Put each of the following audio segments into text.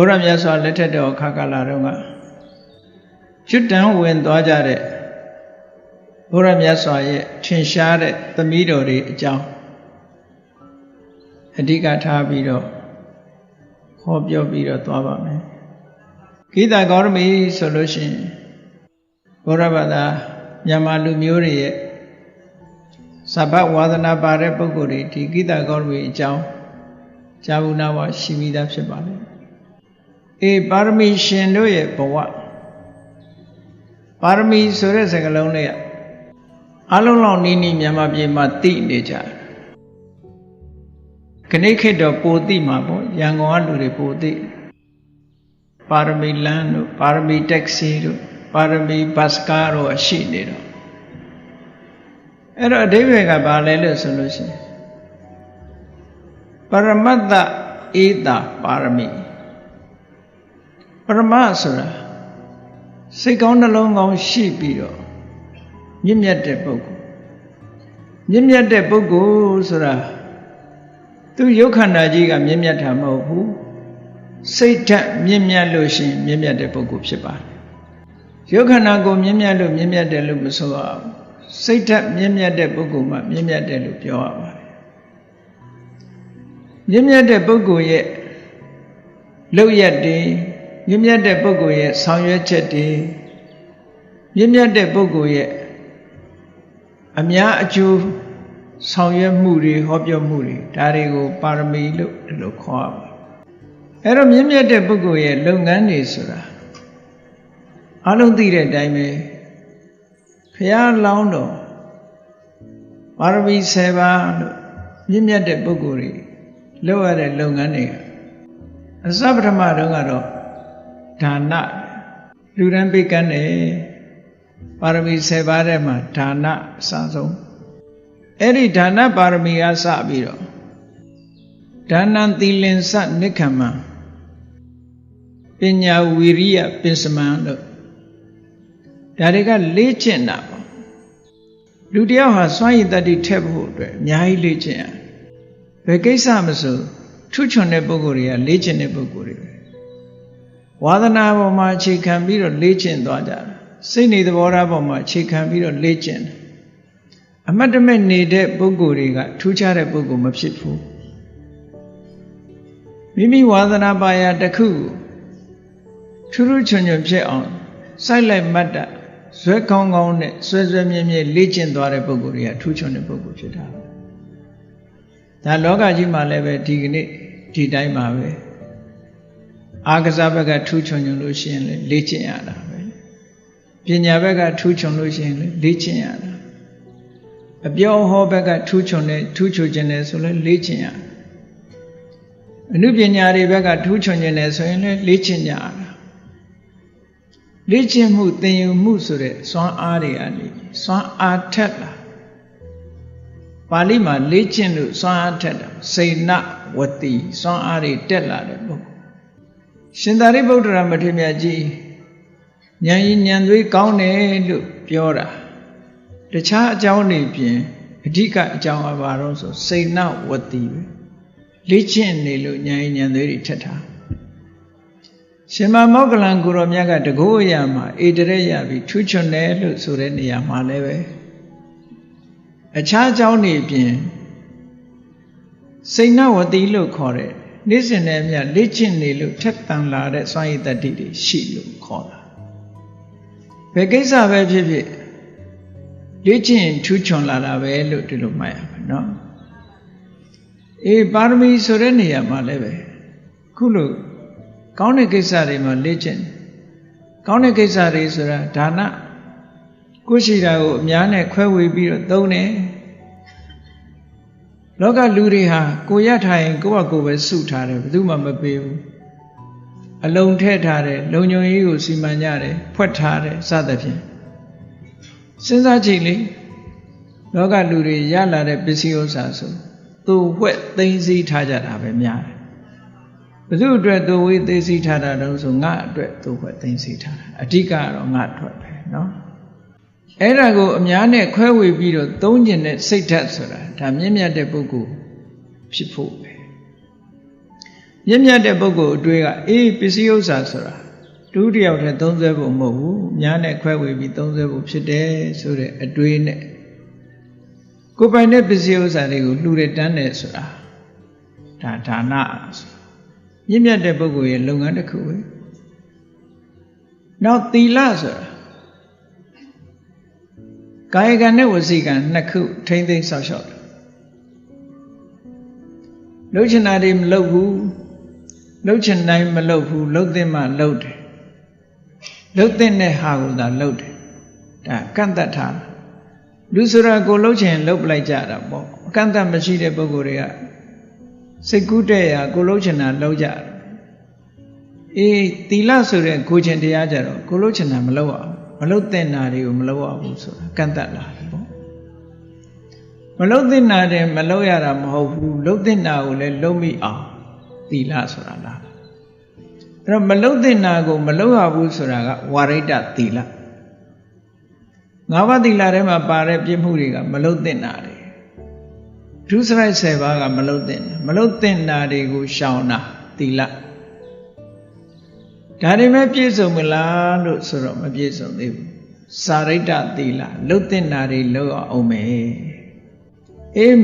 ဘုရားမြတ်စွာလက်ထက်တော်ခါကာလတုန်းကကျွတ်တန်းဝင်သွားကြတဲ့ဘုရားမြတ်စွာရဲ့ထင်ရှားတဲ့သမီးတော်တွေအကြောင်းအဓိကထားပြီးတော့ဟောပြောပြီးတော့သွားပါမယ်ဂီတဂေါရမီဆိုလို့ရှိရင်ဘုရားဘာသာမြန်မာလူမျိုးတွေရဲ့စဗ္ဗဝါဒနာပါတဲ့ပုဂ္ဂိုလ်တွေဒီဂီတဂေါရမီအကြောင်းဇာဝနာဝရှိမိသားဖြစ်ပါလေပါရမီရှင်တို့ရဲ့ဘဝပါရမီဆိုတဲ့စကားလုံးလေးအလုံးလောက်နီးနီးမြန်မာပြည်မှာသိနေကြတယ်ခဏခေတ်တော့ပိုသိမှာပေါ့ရန်ကုန်ကလူတွေပိုသိပါရမီလမ်းတို့ပါရမီတက္ကစီတို့ပါရမီဘတ်စကားတို့ရှိနေတော့အဲ့တော့အဓိပ္ပာယ်ကဘာလဲလို့ဆိုလို့ရှိရင်ပရမတ္တဧတာပါရမီပရမဆိုတာစိတ်ကောင်းနှလုံးကောင်းရှိပြီးတော့မြင့်မြတ်တဲ့ပုဂ္ဂိုလ်မြင့်မြတ်တဲ့ပုဂ္ဂိုလ်ဆိုတာသူရုပ်ခန္ဓာကြီးကမြင့်မြတ်တာမဟုတ်ဘူးစိတ်ဓာတ်မြင့်မြတ်လို့ရှိရင်မြင့်မြတ်တဲ့ပုဂ္ဂိုလ်ဖြစ်ပါတယ်ရုပ်ခန္ဓာကိုမြင့်မြတ်လို့မြင့်မြတ်တယ်လို့မဆိုရဘူးစိတ်ဓာတ်မြင့်မြတ်တဲ့ပုဂ္ဂိုလ်မှမြင့်မြတ်တယ်လို့ပြောရပါတယ်မြင့်မြတ်တဲ့ပုဂ္ဂိုလ်ရဲ့လုပ်ရက်တွေမြင့်မြတ်တဲ့ပုဂ္ဂိုလ်ရဲ့ဆောင်ရွက်ချက်တွေမြင့်မြတ်တဲ့ပုဂ္ဂိုလ်ရဲ့အများအကျိုးဆောင်ရွက်မှုတွေဟောပြောမှုတွေဒါတွေကိုပါရမီလို့ဒီလိုခေါ်ရပါတယ်အဲ့တော့မြင့်မြတ်တဲ့ပုဂ္ဂိုလ်ရဲ့လုပ်ငန်းတွေဆိုတာအလုံးသိတဲ့အတိုင်းပဲဘုရားလောင်းတော်ပါရမီ7ပါးလို့မြင့်မြတ်တဲ့ပုဂ္ဂိုလ်တွေလုပ်ရတဲ့လုပ်ငန်းတွေအစပထမတုန်းကတော့ဒါနလူရန်ပိကန်းတယ်ပါရမီ7ပါးထဲမှာဒါနအစဆုံးအဲ့ဒီဒါနပါရမီကစပြီးတော့ဒါနံသီလင်္စနိက္ခမံပညာဝီရိယပစ္စမံလို့ဒါတွေကလေ့ကျင့်တာပေါ့လူတယောက်ဟာစွမ်းရည်တတ္တိထက်ဖို့အတွက်အများကြီးလေ့ကျင့်ရတယ်ဘယ်ကိစ္စမဆိုထူးချွန်တဲ့ပုဂ္ဂိုလ်တွေကလေ့ကျင့်တဲ့ပုဂ္ဂိုလ်တွေပဲဝါသနာပေါ်မှာအခြေခံပြီးတော့လေ့ကျင့်သွားကြတယ်စိတ်နေသဘောထားပေါ်မှာအခြေခံပြီးတော့လေ့ကျင့်တယ်အမတ်တမဲ့နေတဲ့ပုဂ္ဂိုလ်တွေကထူးခြားတဲ့ပုဂ္ဂိုလ်မဖြစ်ဘူးမိမိဝါသနာပါရာတစ်ခုထူးထူးချွန်ချွန်ဖြစ်အောင်စိုက်လိုက်မှတ်တာဇွဲကောင်းကောင်းနဲ့ဆွဲဆွဲမြဲမြဲလေ့ကျင့်သွားတဲ့ပုဂ္ဂိုလ်တွေကထူးချွန်တဲ့ပုဂ္ဂိုလ်ဖြစ်တာဒါလောကကြီးမှာလည်းပဲဒီကနေ့ဒီတိုင်းပါပဲအာကစားဘက်ကထူးချွန်ချွန်လို့ရှိရင်လေ့ကျင့်ရတာပဲပညာဘက်ကထူးချွန်လို့ရှိရင်လေ့ကျင့်ရတာအပြောဟောဘက်ကထူးချွန်တဲ့ထူးချွန်ခြင်းနဲ့ဆိုလဲလေ့ကျင့်ရအနုပညာတွေဘက်ကထူးချွန်ခြင်းနဲ့ဆိုရင်လေ့ကျင့်ကြရတာလေ့ကျင့်မှုသင်ယူမှုဆိုတဲ့စွမ်းအားတွေအနေစွမ်းအားထက်လာပါဠိမှာလေ့ကျင့်လို့စွမ်းအားထက်တာစေနဝတိစွမ်းအားတွေတက်လာတဲ့ပုဂ္ဂိုလ်ရှင်သာရိပုတ္တရာမထေရမြတ်ကြီးဉာဏ်ရည်ဉာဏ်သွေးကောင်းတယ်လို့ပြောတာတခြားအကြောင်းတွေပြင်အဓိကအကြောင်းအပါတော့ဆိုစေနဝတိပဲလေ့ကျင့်နေလို့ဉာဏ်ရည်ဉာဏ်သွေးတွေထက်တာရှင်မမောက္ကလံကိုရောမြတ်ကတကောရမှာဧတရက်ရပြီးထူးချွန်တယ်လို့ဆိုတဲ့နေရာမှာလည်းပဲအခြားအကြောင်းတွေပြင်စေနဝတိလို့ခေါ်တဲ့နေ့စဉ်နဲ့အမျှလေ့ကျင့်နေလို့ထက်သန်လာတဲ့စွမ်းရည်တတ္တိတွေရှိလို့ခေါ်တာဘယ်ကိစ္စပဲဖြစ်ဖြစ်လေ့ကျင့်ထူးချွန်လာတာပဲလို့ဒီလိုမှတ်ရမယ်နော်ပါရမီဆိုတဲ့နေရာမှာလည်းပဲခုလိုကောင်းတဲ့ကိစ္စတွေမှာလေ့ကျင့်ကောင်းတဲ့ကိစ္စတွေဆိုတာဒါနကိုရှိတာကိုအများနဲ့ခွဲဝေပြီးတော့သုံးတယ်လောကလူတွေဟာကိုရထားရင်ကိုယ့်ဟာကိုယ်ပဲစုထားတယ်ဘယ်သူမှမပေးဘူးအလုံးထည့်ထားတယ်လုံညုံရေးကိုစီမံကြတယ်ဖွက်ထားတယ်စသဖြင့်စဉ်းစားကြည့်လေလောကလူတွေရလာတဲ့ပစ္စည်းဥစ္စာဆိုသူဝှက်သိမ်းစည်းထားကြတာပဲများတယ်ဘယ်သူအတွက်သူဝေးသိမ်းစည်းထားတာတုံးဆိုငါအတွက်သူဝှက်သိမ်းစည်းထားတာအဓိကတော့ငါအတွက်ပဲနော်အဲ့ဒါကိုအများနဲ့ခွဲဝေပြီးတော့သုံးကျင်တဲ့စိတ်ဓာတ်ဆိုတာဒါမြင့်မြတ်တဲ့ပုဂ္ဂိုလ်ဖြစ်ဖို့ပဲ မြင့်မြတ်တဲ့ပုဂ္ဂိုလ်အတွေ့ကပစ္စည်းဥစ္စာဆိုတာတူတယောက်တည်းသုံးစွဲဖို့မဟုတ်ဘူးများနဲ့ခွဲဝေပြီးသုံးစွဲဖို့ဖြစ်တယ်ဆိုတဲ့အတွေ့နဲ့ကိုယ်ပိုင်တဲ့ပစ္စည်းဥစ္စာတွေကိုလှူတဲ့တန်းတယ်ဆိုတာဒါဒါနမြင့်မြတ်တဲ့ပုဂ္ဂိုလ်ရဲ့လုပ်ငန်းတစ်ခုပဲနောက်သီလဆိုတာကာယကံနဲ့ဝစီကံနှစ်ခုထိမ့်သိမ့်ဆောက်ရှောက်တယ်လှုပ်ချင်တာတွေမလှုပ်ဘူးလှုပ်ချင်တိုင်းမလှုပ်ဘူးလှုပ်တဲ့မှလှုပ်တယ်လှုပ်တဲ့ဟာကိုသာလှုပ်တယ်ဒါကန့်တတ်ထားလူဆိုတာကိုလှုပ်ချင်လှုပ်ပလိုက်ကြတာပေါ့အကန့်တတ်မရှိတဲ့ပုဂ္ဂိုလ်တွေကစိတ်ကူးတဲ့ရာကိုလှုပ်ချင်တာလှုပ်ကြတယ်သီလဆိုတဲ့ကိုချင်တရားကြတော့ကိုလှုပ်ချင်တာမလှုပ်အောင်မလှုပ်တဲ့နာတွေကိုမလှုပ်အောင်ဘူးဆိုတာကန့်တတ်လာတယ်ပေါ့မလှုပ်တဲ့နာတွေမလှုပ်ရတာမဟုတ်ဘူးလှုပ်တဲ့နာကိုလည်းလှုပ်မိအောင်သီလဆိုတာလားအဲ့တော့မလှုပ်တဲ့နာကိုမလှုပ်ရဘူးဆိုတာကဝါရိတ္တသီလ၅ပါးသီလထဲမှာပါတဲ့ပြည့်မှုတွေကမလှုပ်တဲ့နာတွေဒုစရိုက်10ပါးကမလှုပ်တဲ့နာတွေကိုရှောင်တာသီလဒါတွေမဲ့ပြည့်စုံမလားလို့ဆိုတော့မပြည့်စုံသေးဘူးစာရိတ္တသီလလှုပ်တဲ့နာတွေလှုပ်အောင်မယ်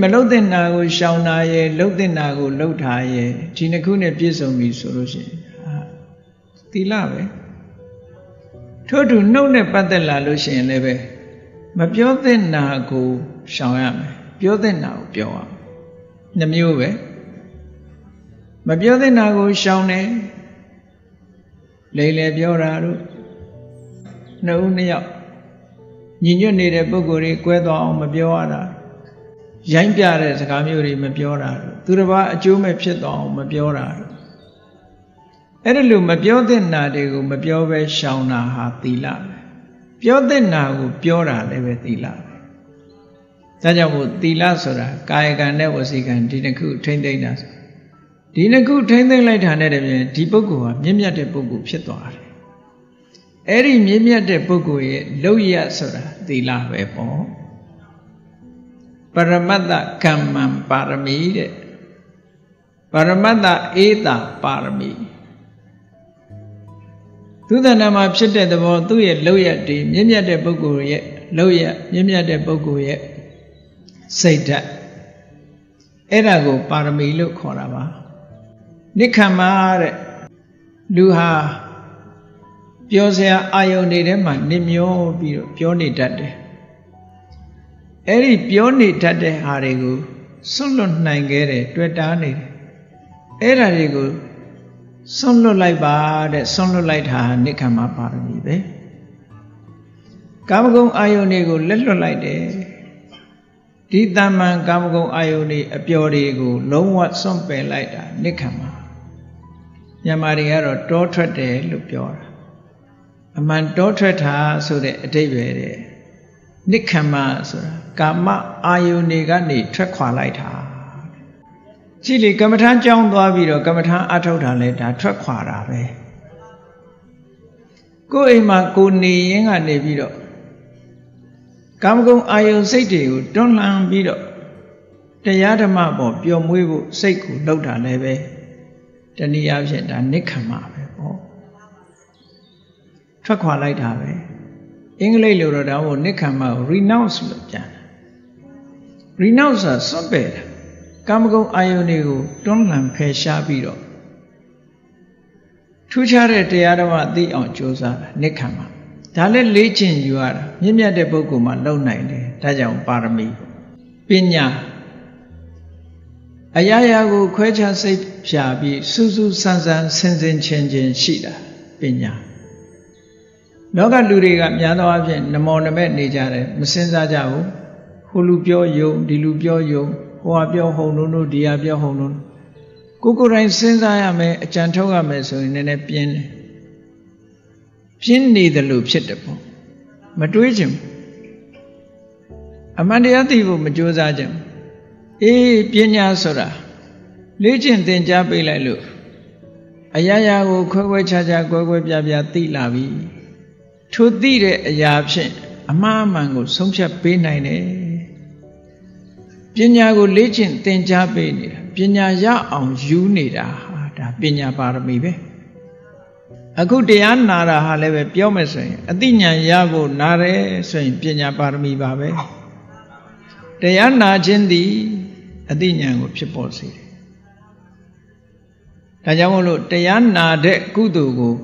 မလှုပ်တဲ့နာကိုရှောင်တာရဲ့လှုပ်တဲ့နာကိုလှုပ်ထားရဲ့ဒီနှစ်ခုနဲ့ပြည့်စုံပြီဆိုလို့ရှိရင်သီလပဲထို့တူနှုတ်နဲ့ပတ်သက်လာလို့ရှိရင်လည်းပဲမပြောတဲ့နာကိုရှောင်ရမယ်ပြောတဲ့နာကိုပြောရမယ်နှမျိုးပဲမပြောတဲ့နာကိုရှောင်တယ်လေလေပြောတာတို့နှစ်ဦးနှစ်ယောက်ညီညွတ်နေတဲ့ပုဂ္ဂိုလ်တွေကွဲသွားအောင်မပြောရတာရိုင်းပြတဲ့စကားမျိုးတွေမပြောတာသူတစ်ပါးအကျိုးမဲ့ဖြစ်သွားအောင်မပြောတာအဲ့ဒါလိုမပြောတဲ့နာတွေကိုမပြောဘဲရှောင်တာဟာသီလပဲပြောတဲ့နာကိုပြောတာလည်းပဲသီလပဲဒါကြောင့်မို့သီလဆိုတာကာယကံနဲ့ဝစီကံဒီနှစ်ခုထိမ့်သိမ့်တာဆိုဒီနှစ်ခုထိမ့်သိမ့်လိုက်တာနဲ့တည်းပြင်ဒီပုဂ္ဂိုလ်ဟာမြင့်မြတ်တဲ့ပုဂ္ဂိုလ်ဖြစ်သွားတယ်အဲ့ဒီမြင့်မြတ်တဲ့ပုဂ္ဂိုလ်ရဲ့လုပ်ရဆိုတာသီလပဲပေါ့ပရမတ္တကမ္မံပါရမီတဲ့ပရမတ္တဧတာပါရမီသူတဏ္ဍာမှာဖြစ်တဲ့သဘောသူ့ရဲ့လုပ်ရတည်မြင့်မြတ်တဲ့ပုဂ္ဂိုလ်ရဲ့လုပ်ရမြင့်မြတ်တဲ့ပုဂ္ဂိုလ်ရဲ့စိတ်ဓာတ်အဲ့ဒါကိုပါရမီလို့ခေါ်တာပါနိက္ခမတဲ့လူဟာပြောစရာအာယုန်တွေထဲမှာနေမျောပြီးတော့ပြောနေတတ်တယ်အဲ့ဒီပြောနေတတ်တဲ့ဟာတွေကိုစွန့်လွတ်နိုင်ခဲ့တယ်တွေ့တာနေတယ်အဲ့ဒါတွေကိုစွန့်လွတ်လိုက်ပါတဲ့စွန့်လွတ်လိုက်တာနိက္ခမပါရမီပဲကာမဂုဏ်အာယုန်တွေကိုလက်လွတ်လိုက်တယ်ဒီတမ္မန်ကာမဂုဏ်အာယုန်တွေအပျော်တွေကိုလုံးဝစွန့်ပယ်လိုက်တာနိက္ခမမြန်မာတွေကတော့တောထွက်တယ်လို့ပြောတာအမှန်တောထွက်တာဆိုတဲ့အဓိပ္ပာယ်တဲ့နိက္ခမဆိုတာကာမအာယုန်တွေကနေထွက်ခွာလိုက်တာကြည့်လေကမ္မထာကြောင်းသွားပြီးတော့ကမ္မထာအထုတ်တာလဲဒါထွက်ခွာတာပဲကိုယ်အိမ်မှာကိုနေရင်ကနေပြီးတော့ကာမဂုဏ်အာယုန်စိတ်တွေကိုတွန်းလှန်ပြီးတော့တရားဓမ္မပေါ်ပျော်မွေးဖို့စိတ်ကိုလှုပ်တာလည်းပဲတနည်းအားဖြင့်ဒါနိက္ခမပဲပေါ့ထွက်ခွာလိုက်တာပဲအင်္ဂလိပ်လိုတော့ဒါမို့နိက္ခမကို renounce လို့ပြန်တယ် renounce ဆိုတာစွန့်ပယ်တာကာမဂုဏ်အာယုန်တွေကိုတွန်းလှန်ဖယ်ရှားပြီးတော့ထူးခြားတဲ့တရားဓမ္မသိအောင်ကြိုးစားတာနိက္ခမဒါလည်းလေ့ကျင့်ယူရတာမြင့်မြတ်တဲ့ပုဂ္ဂိုလ်မှလုံနိုင်တယ်ဒါကြောင့်ပါရမီပညာအရာရာကိုခွဲခြားစိတ်ဖြာပြီးစူးစူးဆန်းဆန်းဆင်ဆင်ခြင်ခြင်ရှိတာပညာလောကလူတွေကများသောအားဖြင့်နမောနမဲ့နေကြတယ်မစင်စားကြဘူးဟိုလူပြောယုံဒီလူပြောယုံဟိုဟာပြောဟုံတို့ဒီဟာပြောဟုံတို့ကိုယ်တိုင်စဉ်းစားရမယ်အကြံထုတ်ရမယ်ဆိုရင်လည်းပြင်းတယ်ပြင်းနေတယ်လို့ဖြစ်တယ်ပေါ့မတွေးချင်ဘူးအမှန်တရားသိဖို့မကြိုးစားချင်ဘူးပညာဆိုတာလေ့ကျင့်သင်ကြားပေးလိုက်လို့အရာရာကိုခွဲခွဲခြားခြားကွဲကွဲပြားပြားသိလာပြီထိုသိတဲ့အရာဖြင့်အမှားအမှန်ကိုဆုံးဖြတ်ပေးနိုင်တယ်ပညာကိုလေ့ကျင့်သင်ကြားပေးနေတာပညာရအောင်ယူနေတာဟာဒါ ပညာပါရမီပဲအခုတရားနာတာဟာလည်းပဲပြောမယ်ဆိုရင်အသိဉာဏ်ရဖို့နားတယ်ဆိုရင်ပညာပါရမီပါပဲတရားနာခြင်းသည်အသိဉာဏ်ကိုဖြစ်ပေါ်စေတယ်ဒါကြောင့်မို့လို့တရားနာတဲ့ကုသိုလ်ကို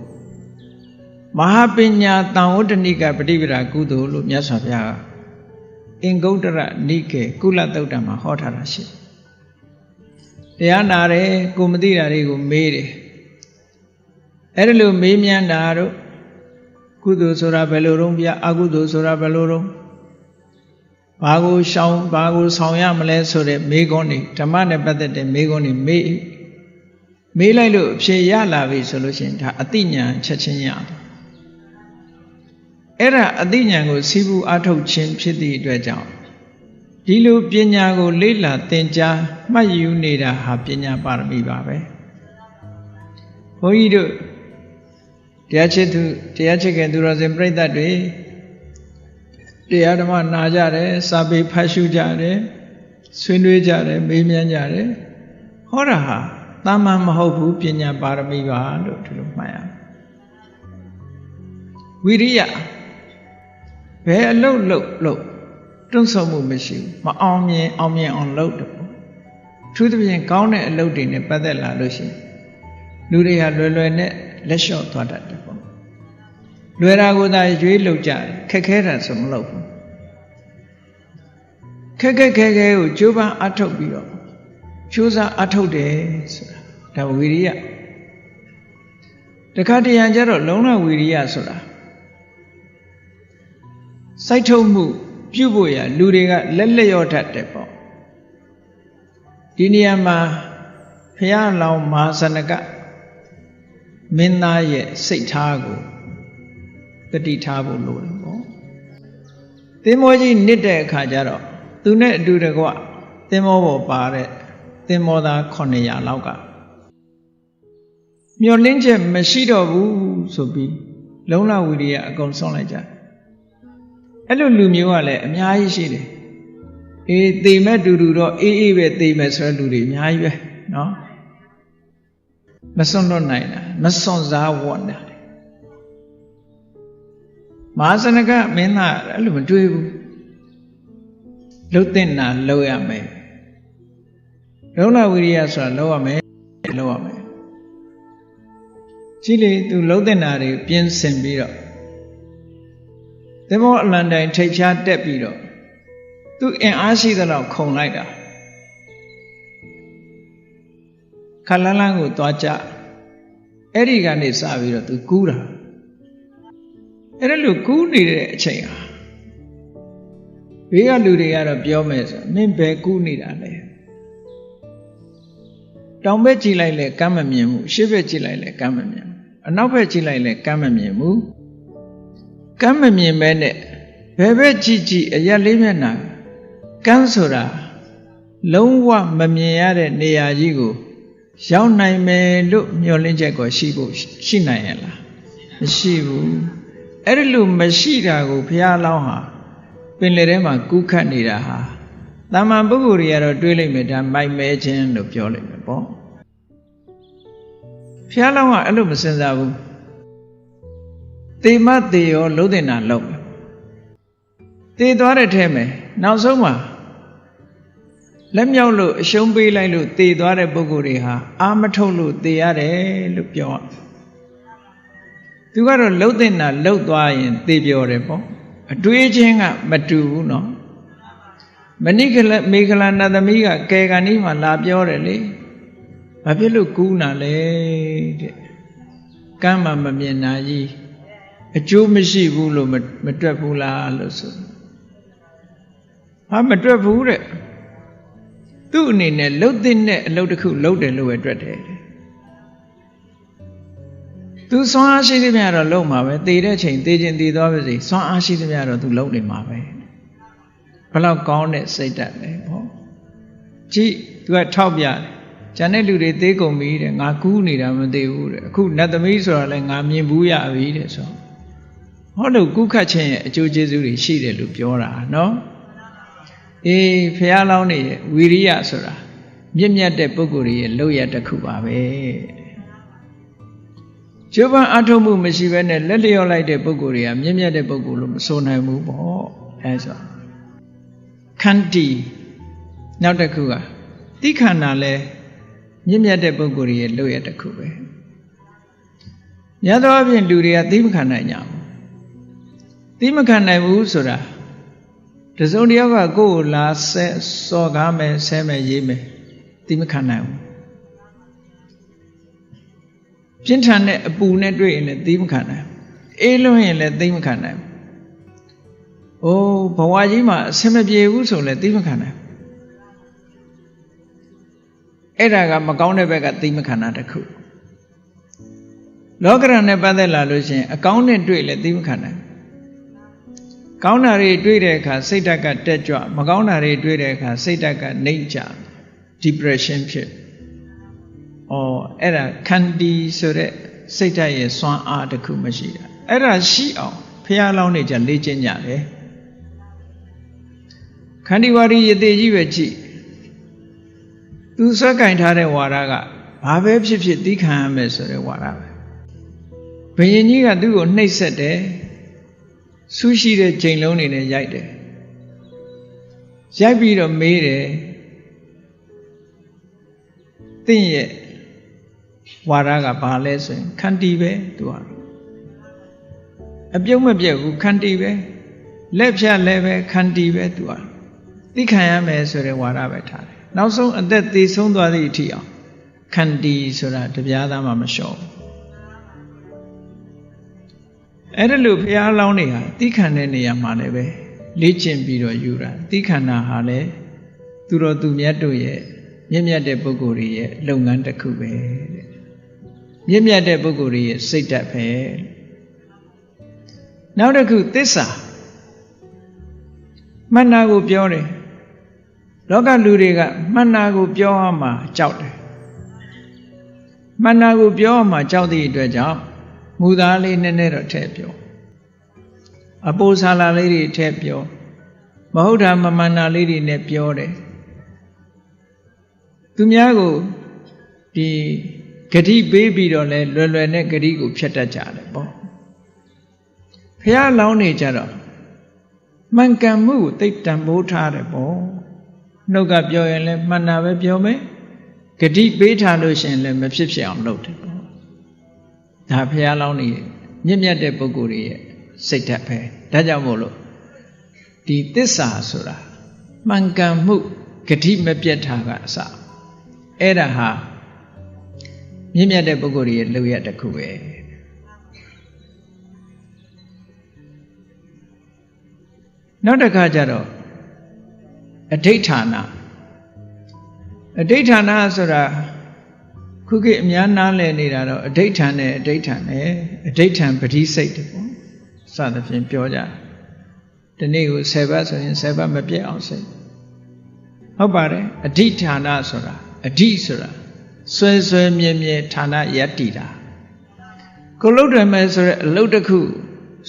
မဟာပညာတန်ဝတ္တနိကပฏิပဒါကုသိုလ်လို့မြတ်စွာဘုရားကအင်္ဂုတ္တရနိကေကုလသုတ်တံမှာဟောထားတာရှိတရားနာတယ်ကိုမသိတာတွေကိုမေးတယ်အဲ့ဒါလို့မေးမြန်းတာတို့ကုသိုလ်ဆိုတာဘယ်လိုတော့ဗျာအကုသိုလ်ဆိုတာဘယ်လိုတော့ဘာကိုရှောင်ဘာကိုဆောင်ရမလဲဆိုတဲ့မေးခွန်းတွေဓမ္မနဲ့ပတ်သက်တဲ့မေးခွန်းတွေမေးလိုက်လို့အဖြေရလာပြီဆိုလို့ရှိရင်ဒါအသိဉာဏ်ချက်ချင်းရတယ်အဲ့ဒါအသိဉာဏ်ကိုစီးပူးအားထုတ်ခြင်းဖြစ်သည့်အတွက်ကြောင့်ဒီလိုပညာကိုလေ့လာသင်ကြားမှတ်ယူနေတာဟာပညာပါရမီပါပဲဘုန်းကြီးတို့တရားချစ်ခင်သူတော်စင်ပြိဿတ်တွေတရားဓမ္မနာကြတယ်စာပေဖတ်ရှုကြတယ်ဆွေးနွေးကြတယ်မေးမြန်းကြတယ်ဟောတာဟာတာမန်မဟုတ်ဘူးပညာပါရမီပါလို့ဒီလိုမှတ်ရဝိရိယဘယ်အလုပ်လုပ်တွန့်ဆုတ်မှုမရှိဘူးမအောင်မြင်အောင်လုပ်တယ်ပေါ့ထူးသဖြင့်ကောင်းတဲ့အလုပ်တွေနဲ့ပတ်သက်လာလို့ရှိရင်လူတွေဟာလွယ်နဲ့လက်လျှော့သွားတတ်တယ်ပေါ့လွယ်တာကိုသာရွေးလုပ်ကြတယ်ခက်ခဲတာဆိုမလုပ်ဘူးခက်ခဲကိုကြိုးပမ်းအထုတ်ပြီးတော့ကြိုးစားအထုတ်တယ်ဆိုတာဒါဝိရိယတခါတရံကျတော့လုံလဝိရိယဆိုတာစိုက်ထုတ်မှုပြုဖို့ရလူတွေကလက်လျော့တတ်တယ်ပေါ့ဒီနေရာမှာဘုရားလောင်းမဟာစနကမင်းသားရဲ့စိတ်ထားကိုတတိထားဖို့လိုတယ်ပေါ့သင်္ဘောကြီးနစ်တဲ့အခါကျတော့သူနဲ့အတူတကွသင်္ဘောပေါ်ပါတဲ့သင်္ဘောသား900လောက်ကမျောလင်းချက်မရှိတော့ဘူးဆိုပြီးလုံလဝိရိယအကုန်ဆုံးလိုက်ကြအဲ့လိုလူမျိုးကလည်းအများကြီးရှိတယ်အေးသေမဲ့တူတော့အေးပဲသေမဲ့ဆိုတဲ့လူတွေအများကြီးပဲနော်မစွန့်လွတ်နိုင်တာမစွန့်စားဝတ်တာမဟာစနကမင်းသားအဲ့လိုမတွေးဘူးလှုပ်တဲ့နာလှုပ်ရမယ်လုံလဝိရိယဆိုတာလှုပ်ရမယ်ကြည့်လေသူလှုပ်တဲ့နာတွေပြင်းစင်ပြီးတော့သဘောအလံတိုင်းထိတ်ဖြားတက်ပြီးတော့သူအင်အားရှိသလောက်ခုန်လိုက်တာခလန်းလန်းကိုသွားကြအဲ့ဒီကနေစပြီးတော့သူကူးတာအဲ့ဒါလို့ကူးနေတဲ့အချိန်ဟာဘေးကလူတွေကတော့ပြောမယ်ဆိုမင်းဘယ်ကူးနေတာလဲတောင်ဘက်ကြည့်လိုက်လဲကမ်းမမြင်ဘူးရှေ့ဘက်ကြည့်လိုက်လဲကမ်းမမြင်ဘူးအနောက်ဘက်ကြည့်လိုက်လဲကမ်းမမြင်ဘူးကမ်းမမြင်မဲနဲ့ဘယ်ဘက်ကြည့်အရက်လေးမျက်နှာကမ်းဆိုတာလုံးဝမမြင်ရတဲ့နေရာကြီးကိုရောက်နိုင်မယ်လို့မျှော်လင့်ချက်ကိုရှိနိုင်ရလားမရှိဘူးအဲ့ဒီလိုမရှိတာကိုဘုရားလောင်းဟာပင်လယ်ထဲမှာကူးခတ်နေတာဟာတာမန်ပုဂ္ဂိုလ်တွေကတော့တွေးလိုက်မယ်ဒါမိုက်မဲခြင်းလို့ပြောလိုက်မယ်ပေါ့ဘုရားလောင်းကအဲ့လိုမစင်စားဘူးသေမသေရောလှုပ်တဲ့နာလှုပ်မယ်သေသွားတဲ့ထဲမှာနောက်ဆုံးမှာလက်မြောက်လို့အရှုံးပေးလိုက်လို့သေသွားတဲ့ပုဂ္ဂိုလ်တွေဟာအာမထုတ်လို့သေရတယ်လို့ပြောသူကတော့လှုပ်တဲ့နာလှုပ်သွားရင်သေပြောတယ်ပေါ့အတွေးချင်းကမတူဘူးနော်မေခလနတ်သမီးကကဲကန်ဒီမှာလာပြောတယ်လေဘာဖြစ်လို့ကူးနာလဲတဲ့ကမ်းမှာမမြင်နာကြီးအကျိုးမရှိဘူးလို့မတွက်ဘူးလားလို့ဆိုဟာမတွက်ဘူးတဲ့သူ့အနေနဲ့လှုပ်တဲ့အလုပ်တစ်ခုလုပ်တယ်လို့ပဲတွက်တယ်သူစွမ်းအားရှိသမျှတော့လုပ်မှာပဲသေတဲ့ချိန်သေခြင်းသေသွားပါစေစွမ်းအားရှိသမျှတော့သူလုပ်နေမှာပဲဘလောက်ကောင်းတဲ့စိတ်ဓာတ်လဲပေါ့ကြည့်သူကထောက်ပြတယ်ကျန်တဲ့လူတွေသေးကုန်ပြီတဲ့ငါကူးနေတာမသိဘူးတဲ့အခုနတ်သမီးဆိုတာလဲငါမြင်ဘူးရပြီတဲ့ဆိုဟောလို့ကူးခတ်ခြင်းရဲ့အကျိုးကျေးဇူးတွေရှိတယ်လို့ပြောတာနော်အေးဖះလောင်းနေဝီရိယဆိုတာမြင့်မြတ်တဲ့ပုဂ္ဂိုလ်ရဲ့လောက်ရတစ်ခုပါပဲ ကျိုးပန်းအထုံးမှုမရှိဘဲနဲ့လက်လျော့လိုက်တဲ့ပုဂ္ဂိုလ်တွေကမြင့်မြတ်တဲ့ပုဂ္ဂိုလ်လို့မဆိုနိုင်ဘူးပေါ့အဲဆိုခန္တီနောက်တစ်ခုကတိခန္ဓာလဲမြင့်မြတ်တဲ့ပုဂ္ဂိုလ်ရဲ့လုပ်ရတစ်ခုပဲများသောအားဖြင့်လူတွေကသိမခံနိုင်ကြဘူးသိမခံနိုင်ဘူးဆိုတာတစုံတစ်ယောက်ကကိုယ်ကိုလာဆက်စော်ကားမယ်ဆဲမယ်ရေးမယ်သိမခံနိုင်ဘူးပြင်းထန်တဲ့အပူနဲ့တွေ့ရင်လည်းသိမခံနိုင်အေးလွန်းရင်လည်းသိမခံနိုင်။အိုးဘဝကြီးမှာအဆင်မပြေဘူးဆိုလည်းသိမခံနိုင်။အဲ့ဒါကမကောင်းတဲ့ဘက်ကသိမခံတာတစ်ခု။လောကရန်နဲ့ပတ်သက်လာလို့ရှိရင်အကောင်းနဲ့တွေ့လည်းသိမခံနိုင်။ကောင်းတာတွေတွေ့တဲ့အခါစိတ်ဓာတ်ကတက်ကြွမကောင်းတာတွေတွေ့တဲ့အခါစိတ်ဓာတ်ကနှိမ့်ကျ depression ဖြစ်။အော်အဲ့ဒါခန္တီဆိုတဲ့စိတ်ဓာတ်ရဲ့စွမ်းအားတစ်ခုမရှိတာအဲ့ဒါရှိအောင်ဘုရားလောင်းနေကြလေ့ကျင့်ကြတယ်ခန္တီဝါရီယတိကြီးပဲကြည့်သူဆွဲကင်ထားတဲ့ဝါဒကဘာပဲဖြစ်ဖြစ်သီးခံရမယ်ဆိုတဲ့ဝါဒပဲဘုရင်ကြီးကသူ့ကိုနှိပ်စက်တယ်ဆူးရှိတဲ့ချိန်လုံးတွေနဲ့ရိုက်တယ်ရိုက်ပြီးတော့မေးတယ်သင်ရဲ့ဝါဒကဘာလဲဆိုရင်ခန္တီပဲသူကအပြုံးမပြတ်ဘူးခန္တီပဲလက်ဖြတ်လည်းပဲခန္တီပဲသူကသိခံရမယ်ဆိုတဲ့ဝါဒပဲထားတယ်နောက်ဆုံးအသက်သေဆုံးသွားသည့်အထိအောင်ခန္တီဆိုတာတပြားသားမှမလျှော့ဘူးအဲ့ဒါလို့ဘုရားလောင်းတွေဟာသိခံတဲ့နေရာမှာလည်းပဲလေ့ကျင့်ပြီးတော့ယူတာသိခံတာဟာလည်းသူတော်သူမြတ်တို့ရဲ့မြင့်မြတ်တဲ့ပုဂ္ဂိုလ်တွေရဲ့လုပ်ငန်းတစ်ခုပဲတဲ့မြင့်မြတ်တဲ့ပုဂ္ဂိုလ်တွေရဲ့စိတ်ဓာတ်ပဲနောက်တစ်ခုသစ္စာမှန်တာကိုပြောတယ်လောကလူတွေကမှန်တာကိုပြောရမှာကြောက်တယ်မှန်တာကိုပြောရမှာကြောက်သည့်အတွက်ကြောင့်မူသားလေးနည်းနည်းတော့ထည့်ပြောအပိုဆာလာလေးတွေထည့်ပြောမဟုတ်တာမမှန်တာလေးတွေနဲ့ပြောတယ်သူများကိုဒီဂတိပေးပြီးတော့လဲလွယ်လွယ်နဲ့ဂတိကိုဖျက်တတ်ကြတယ်ပေါ့ဖះလောင်းနေကြတော့မှန်ကန်မှုကိုသိတန်ဖိုးထားတယ်ပေါ့နှုတ်ကပြောရင်လဲမှန်တာပဲပြောမယ်ဂတိပေးထားလို့ရှင်လဲမဖြစ်ဖြစ်အောင်လုပ်တယ်ပေါ့ဒါဖះလောင်းနေမြင့်မြတ်တဲ့ပုဂ္ဂိုလ်တွေရဲ့စိတ်ဓာတ်ပဲဒါကြောင့်မို့လို့ဒီသစ္စာဆိုတာမှန်ကန်မှုဂတိမပြတ်တာကအစအဲ့ဒါဟာမြင့်မြတ်တဲ့ပုဂ္ဂိုလ်ရဲ့လုပ်ရတစ်ခုပဲနောက်တစ်ခါကျတော့အဋိဋ္ဌာဏဆိုတာခုခေတ်အများနားလည်နေတာတော့အဋိဋ္ဌာန်နဲ့အဋိဋ္ဌာန်ပတိစိတ်ပေါ့စသဖြင့်ပြောကြဒီနေ့ကို10ဘတ်ဆိုရင်10ဘတ်မပြည့်အောင်စိတ်ဟုတ်ပါတယ်အဋိဋ္ဌာဏဆိုတာအဋိဆိုတာဆွဲဆွဲမြဲမြဲဌာနယတ္တိတာကိုလှုပ်တယ်မဲ့ဆိုရဲအလုပ်တစ်ခု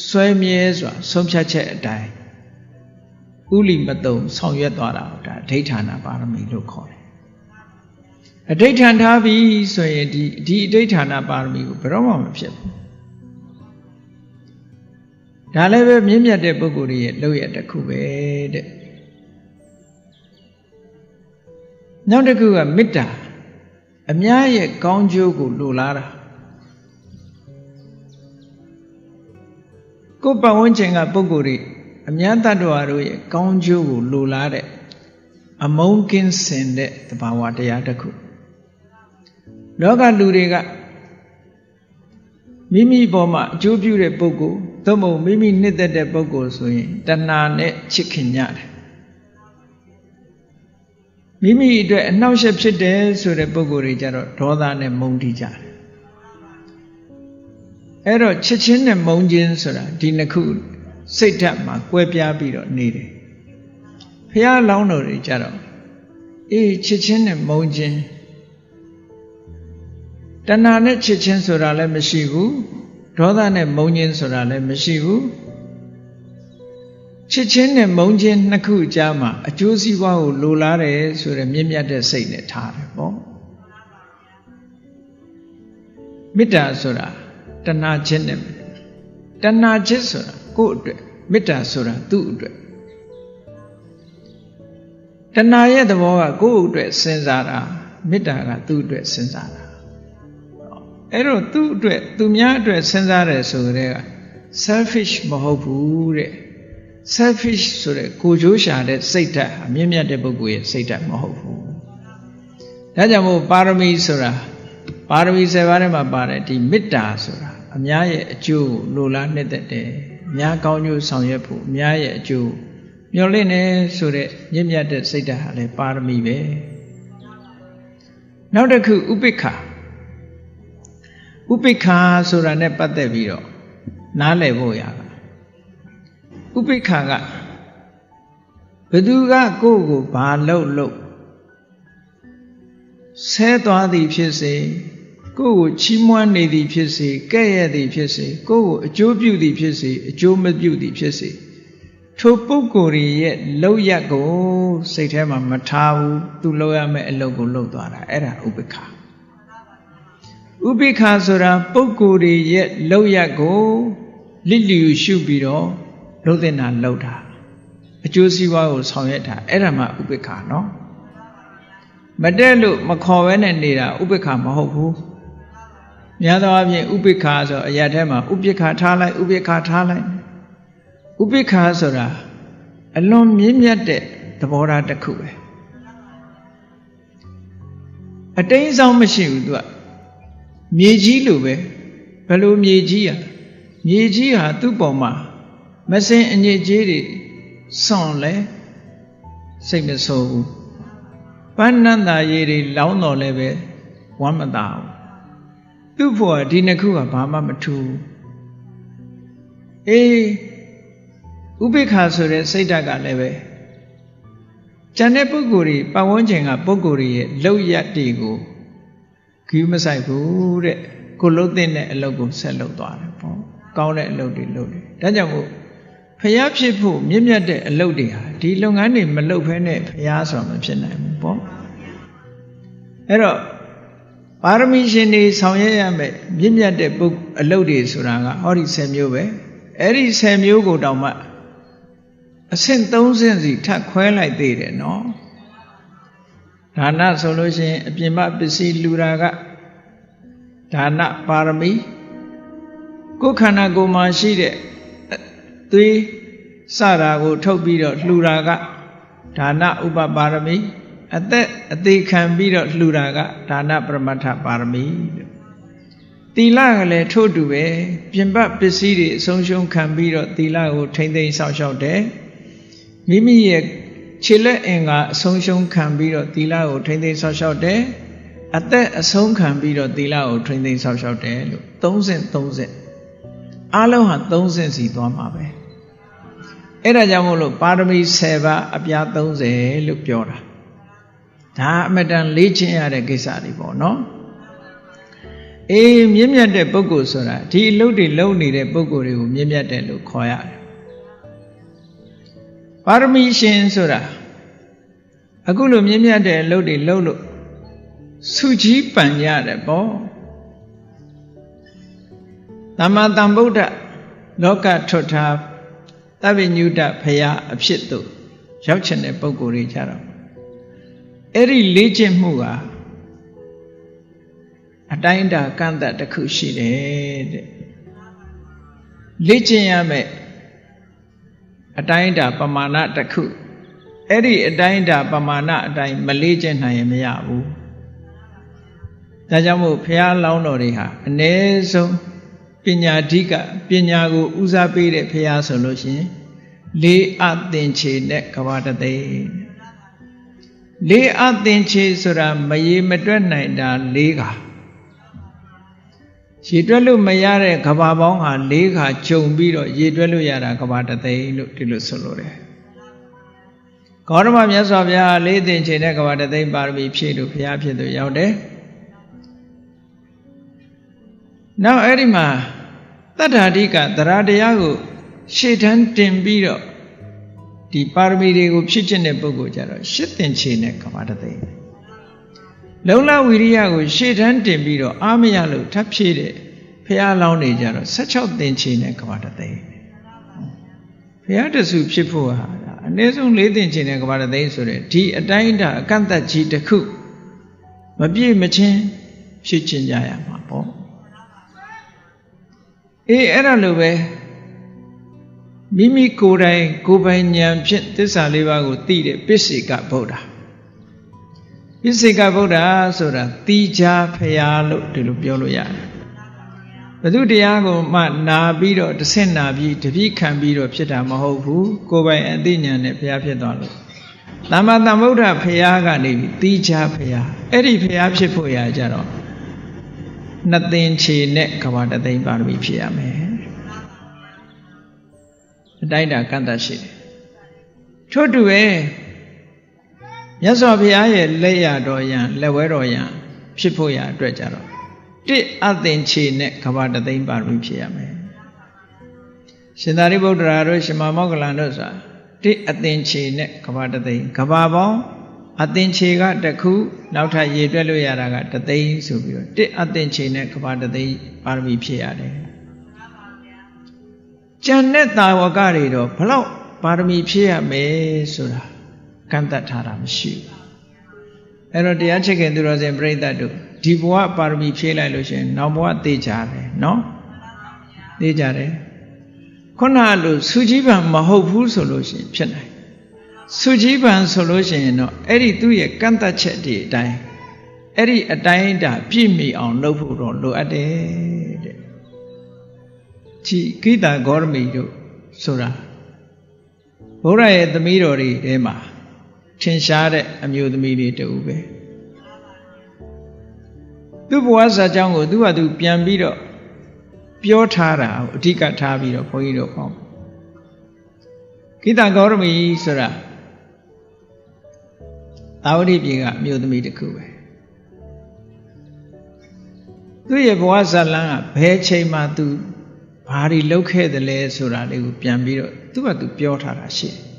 ဆွဲမြဲဆိုတာဆုံးဖြတ်ချက်အတိုင်းဥလီမတုံဆောင်ရွက်သွားတာဒါအဋိဋ္ဌာဏပါရမီလို့ခေါ်တယ်အဋိဋ္ဌာန်ထားပြီဆိုရင်ဒီအဋိဋ္ဌာဏပါရမီကိုဘယ်တော့မှမဖြစ်ဘူးဒါလည်းပဲမြင့်မြတ်တဲ့ပုဂ္ဂိုလ်ရဲ့လုပ်ရတစ်ခုပဲတဲ့နောက်တစ်ခုကမေတ္တာအများရဲ့ကောင်းကျိုးကိုလိုလားတာကိုယ်ပတ်ဝန်းကျင်ကပုဂ္ဂိုလ်တွေအများတ attva တို့ရဲ့ကောင်းကျိုးကိုလိုလားတဲ့အမုန်းကင်းစင်တဲ့သဘာဝတရားတစ်ခုလောကလူတွေကမိမိပေါ်မှာအကျိုးပြုတဲ့ပုဂ္ဂိုလ်သို့မဟုတ်မိမိနှစ်သက်တဲ့ပုဂ္ဂိုလ်ဆိုရင်တဏှာနဲ့ချစ်ခင်ကြတယ်မိမိအတွက်အနှောက်အယှက်ဖြစ်တယ်ဆိုတဲ့ပုဂ္ဂိုလ်တွေကြတော့ဒေါသနဲ့မုန်းတီးကြတယ်အဲ့တော့ချစ်ချင်းနဲ့မုန်းခြင်းဆိုတာဒီနှစ်ခုစိတ်ဓာတ်မှာကွဲပြားပြီးတော့နေတယ်ဖះလောင်းတော်တွေကြတော့အေးချစ်ချင်းနဲ့မုန်းခြင်းတဏှာနဲ့ချစ်ချင်းဆိုတာလည်းမရှိဘူးဒေါသနဲ့မုန်းခြင်းဆိုတာလည်းမရှိဘူးချစ်ချင်းနဲ့မုန်းခြင်းနှစ်ခုကြားမှာအကျိုးစီးပွားကိုလိုလားတယ်ဆိုရယ်မြင့်မြတ်တဲ့စိတ်နဲ့ထားတယ်ပေါ့မေတ္တာဆိုတာ တဏှာချစ်နဲ့တဏှာချစ်ဆိုတာကိုယ့်အတွက်မေတ္တာဆိုတာသူ့အတွက်တဏှာရဲ့သဘောကကိုယ့်အတွက်စဉ်းစားတာမေတ္တာကသူ့အတွက်စဉ်းစားတာအဲ့တော့သူ့အတွက်သူများအတွက်စဉ်းစားတယ်ဆိုတဲ့က selfish မဟုတ်ဘူးတဲ့ selfish ဆိုတဲ့ကိုယ်ကျိုးရှာတဲ့စိတ်ဓာတ်အမြင့်မြတ်တဲ့ပုဂ္ဂိုလ်ရဲ့စိတ်ဓာတ်မဟုတ်ဘူးဒါကြောင့်မို့ပါရမီဆိုတာပါရမီ7ပါးထဲမှာပါတယ်ဒီမေတ္တာဆိုတာအများရဲ့အကျိုးလိုလားနှစ်သက်တယ်အများကောင်းကျိုးဆောင်ရွက်ဖို့အများရဲ့အကျိုးမျှော်လင့်နေဆိုတဲ့မြင့်မြတ်တဲ့စိတ်ဓာတ်ဟာလည်းပါရမီပဲနောက်တစ်ခုဥပိ္ပခာဥပိ္ပခာဆိုတာ ਨੇ ပတ်သက်ပြီးတော့နားလည်ဖို့ရတာဥပိ္ပခာကဘသူကကိုယ့်ကိုဘာလုပ်ဆဲသွားသည်ဖြစ်စေကိုယ့်ကိုချီးမွမ်းနေသည်ဖြစ်စေကဲ့ရဲ့သည်ဖြစ်စေကိုယ့်ကိုအကျိုးပြုသည်ဖြစ်စေအကျိုးမပြုသည်ဖြစ်စေထိုပုဂ္ဂိုလ်ရဲ့လောက်ရကိုစိတ်ထဲမှာမထားဘူးသူလောက်ရမယ့်အလုပ်ကိုလုပ်သွားတာအဲ့ဒါဥပိ္ပခာဥပိ္ပခာဆိုတာပုဂ္ဂိုလ်ရဲ့လောက်ရကိုလစ်လျူရှုပြီးတော့လုပ်တဲ့နာလုပ်တာအကျိုးစီးပွားကိုဆောင်ရွက်တာအဲ့ဒါမှဥပိ္ပခာနော်မတက်လို့မခေါ်ဘဲနဲ့နေတာဥပိ္ပခာမဟုတ်ဘူးများသောအားဖြင့်ဥပိ္ပခာဆိုအရာထဲမှာဥပိ္ပခာထားလိုက်ဥပိ္ပခာထားလိုက်ဥပိ္ပခာဆိုတာအလွန်မြင့်မြတ်တဲ့သဘောထားတစ်ခုပဲအတိမ်းဆောင်မရှိဘူးသူကမြေကြီးလိုပဲဘယ်လိုမြေကြီးอ่ะမြေကြီးဟာသူ့ပေါ်မှာမစင်အညစ်အကြေးတွေဆွန့်လဲစိတ်မဆိုးဘူးပန်းနန္တာရည်တွေလောင်းတော်လည်းပဲဝမ်းမသာဘူးသူ့ဖို့ဒီနှစ်ခုကဘာမှမထူးအေးဥပိ္ပခာဆိုတဲ့စိတ်ဓာတ်ကလည်းပဲကျန်တဲ့ပုဂ္ဂိုလ်တွေပတ်ဝန်းကျင်ကပုဂ္ဂိုလ်တွေရဲ့လောက်ရတွေကိုဂရုမစိုက်ဘူးတဲ့ကိုလုံးတဲ့အလုပ်ကိုဆက်လုပ်သွားတယ်ပေါ့ကောင်းတဲ့အလုပ်တွေလုပ်တယ်ဒါကြောင့်မို့ဖျားဖြစ်ဖို့မြင့်မြတ်တဲ့အလုပ်တွေဟာဒီလုပ်ငန်းတွေမလုပ်ဘဲနဲ့ဖျားဆိုတာမဖြစ်နိုင်ဘူးပေါ့အဲ့တော့ပါရမီရှင်တွေဆောင်ရွက်ရမယ်မြင့်မြတ်တဲ့အလုပ်တွေဆိုတာကဟောဒီ10မျိုးပဲအဲ့ဒီ10မျိုးကိုတောင်မှအဆင့်3ဆင့်စီထပ်ခွဲလိုက်သေးတယ်နော်ဒါနဆိုလို့ရှိရင်အပြင်မပစ္စည်းလူတာကဒါနပါရမီကိုယ်ခန္ဓာကိုယ်မှာရှိတဲ့သွေးစတာကိုထုတ်ပြီးတော့လှူတာကဒါနဥပပါရမီအသက်အသေးခံပြီးတော့လှူတာကဒါနပရမတ္ထပါရမီသီလကလည်းထို့တူပဲပြင်ပပစ္စည်းတွေအဆုံးရှုံးခံပြီးတော့သီလကိုထိမ့်သိမ်းစောင့်ရှောက်တယ်မိမိရဲ့ခြေလက်အင်္ဂါအဆုံးရှုံးခံပြီးတော့သီလကိုထိမ့်သိမ်းစောင့်ရှောက်တယ်အသက်အဆုံးခံပြီးတော့သီလကိုထိမ့်သိမ်းစောင့်ရှောက်တယ်လို့3ဆင့်အားလုံးဟာ3ဆင့်စီသွားမှာပဲအဲ့ဒါကြောင့်မို့လို့ပါရမီ10ပါးအပြား30လို့ပြောတာဒါအမတန်လေ့ကျင့်ရတဲ့ကိစ္စတွေပေါ့နော်အေးမြင့်မြတ်တဲ့ပုဂ္ဂိုလ်ဆိုတာဒီအလုပ်တွေလုပ်နေတဲ့ပုဂ္ဂိုလ်တွေကိုမြင့်မြတ်တယ်လို့ခေါ်ရတယ်ပါရမီရှင်ဆိုတာအခုလိုမြင့်မြတ်တဲ့အလုပ်တွေလုပ်လို့စုကြီးပန်ရတယ်ပေါ့သမ္မာသမ္ဗုဒ္ဓလောကထွတ်ထားသဗ္ဗညုတဖရာအဖြစ်သို့ရောက်ချင်တဲ့ပုဂ္ဂိုလ်တွေကြတော့အဲ့ဒီလေ့ကျင့်မှုကအတိုင်းအတာကန့်သတ်တစ်ခုရှိတယ်တဲ့လေ့ကျင့်ရမယ်အတိုင်းအတာပမာဏတစ်ခုအဲ့ဒီအတိုင်းအတာပမာဏအတိုင်းမလေ့ကျင့်နိုင်ရင်မရဘူးဒါကြောင့်မို့ဘုရားလောင်းတော်တွေဟာအ ਨੇ ဆုံးပညာဓိကပညာကိုဦးစားပေးတဲ့ဘုရားဆိုလို့ရှိရင်လေးအသင်္ချေနဲ့ကဘာတသိလေးအသင်္ချေဆိုတာမရေမတွက်နိုင်တာ၄ခါရေတွက်လို့မရတဲ့ကဘာပေါင်းဟာ၄ခါဂျုံပြီးတော့ရေတွက်လို့ရတာကဘာတသိလို့ဒီလိုဆိုလို့တယ်ဂေါတမမြတ်စွာဘုရားလေးသင်္ချေနဲ့ကဘာတသိပါရမီဖြည့်လို့ဘုရားဖြစ်သူရောက်တယ်နောက်အဲ့ဒီမှာတတ္ထာဓိကသရတရားကိုရှေ့တန်းတင်ပြီးတော့ဒီပါရမီတွေကိုဖြည့်ကျင့်တဲ့ပုဂ္ဂိုလ်ကြတော့ရှစ်သင်္ချေနဲ့ကဘာတသိလုံလဝိရိယကိုရှေ့တန်းတင်ပြီးတော့အာမရလို့ထပ်ဖြည့်တဲ့ ဖះလောင်းနေကြတော့16သင်္ချေနဲ့ကဘာတသိန်းဖះတဆူဖြစ်ဖို့ဟာအနည်းဆုံး4သင်္ချေနဲ့ကဘာတသိန်းဆိုတဲ့ဒီအတိုင်းအတာအကန့်အသတ်ကြီးတစ်ခုမပြည့်မချင်းဖြစ်ချင်ကြရမှာပေါ့အဲ့ဒါလိုပဲမိမိကိုယ်တိုင်ကိုယ်ပိုင်ဉာဏ်ဖြင့်သစ္စာလေးပါးကိုသိတဲ့ပိစိကဗုဒ္ဓပိစိကဗုဒ္ဓဆိုတာတိကြဖရာလို့ဒီလိုပြောလို့ရတယ်ဘုသူတရားကိုမှနာပြီးတော့တဆင့်နာပြီးတပိခံပြီးတော့ဖြစ်တာမဟုတ်ဘူးကိုယ်ပိုင်အသိဉာဏ်နဲ့ဖရာဖြစ်သွားလို့သမ္မာသမ္ဗုဒ္ဓဖရာကနေပြီးတိကြဖရာအဲ့ဒီဖရာဖြစ်ဖို့ရကြတော့နှစ်သင်္ချေနဲ့ကဘာတသိန်းပါရမီဖြစ်ရမယ်အတိုင်းတာကန့်သတ်ရှိတယ်ထို့တူပဲမြတ်စွာဘုရားရဲ့လက်ရတော်ယံလက်ဝဲတော်ယံဖြစ်ဖို့ရအတွက်ကြတော့တိအသင်္ချေနဲ့ကဘာတသိန်းပါရမီဖြစ်ရမယ်ရှင်သာရိပုတ္တရာတို့ရှင်မမောဂလန်တို့ဆိုတာတိအသင်္ချေနဲ့ကဘာတသိန်းကဘာပေါင်းအသင်္ချေကတစ်ခုနောက်ထပ်ရေတွက်လို့ရတာကတသိန်းဆိုပြီးတော့တိအသင်္ချေနဲ့ကဘာတသိန်းပါရမီဖြစ်ရတယ်ကျန်တဲ့တာဝကတွေတော့ဘလောက်ပါရမီဖြည့်ရမယ်ဆိုတာကန့်သတ်ထားတာမရှိဘူးအဲ့တော့တရားချစ်ခင်သူတော်စင်ပြိဿတ်တို့ဒီဘဝပါရမီဖြည့်လိုက်လို့ရှိရင်နောက်ဘဝသိကြတယ်နော်သိကြတယ်ခုနလိုစုကြီးပံမဟုတ်ဘူးဆိုလို့ရှိရင်ဖြစ်နိုင်စုကြီးပံဆိုလို့ရှိရင်တော့အဲ့ဒီသူ့ရဲ့ကန့်သတ်ချက်တွေအတိုင်းအဲ့ဒီအတိုင်းတာပြည့်မီအောင်လုပ်ဖို့တော့လိုအပ်တယ်တဲ့ကြည်ဂိတာဂေါရမီတို့ဆိုတာဘုရားရဲ့သမီးတော်တွေထဲမှာထင်ရှားတဲ့အမျိုးသမီးတွေတူပဲသူ့ဘဝဇာကြောင်းကိုသူ့ဟာသူပြန်ပြီးတော့ပြောထားတာကိုအဓိကထားပြီးတော့ဘုန်းကြီးတို့ဟောဂိတာဂေါရမီဆိုတာသာဝတိပြည်ကအမျိုးသမီးတစ်ခုပဲသူ့ရဲ့ဘဝဇာလန်းကဘယ်ချိန်မှသူဘာတွေလုပ်ခဲ့တယ်လဲဆိုတာလေးကိုပြန်ပြီးတော့သူ့ဘာသူပြောထားတာရှိတယ်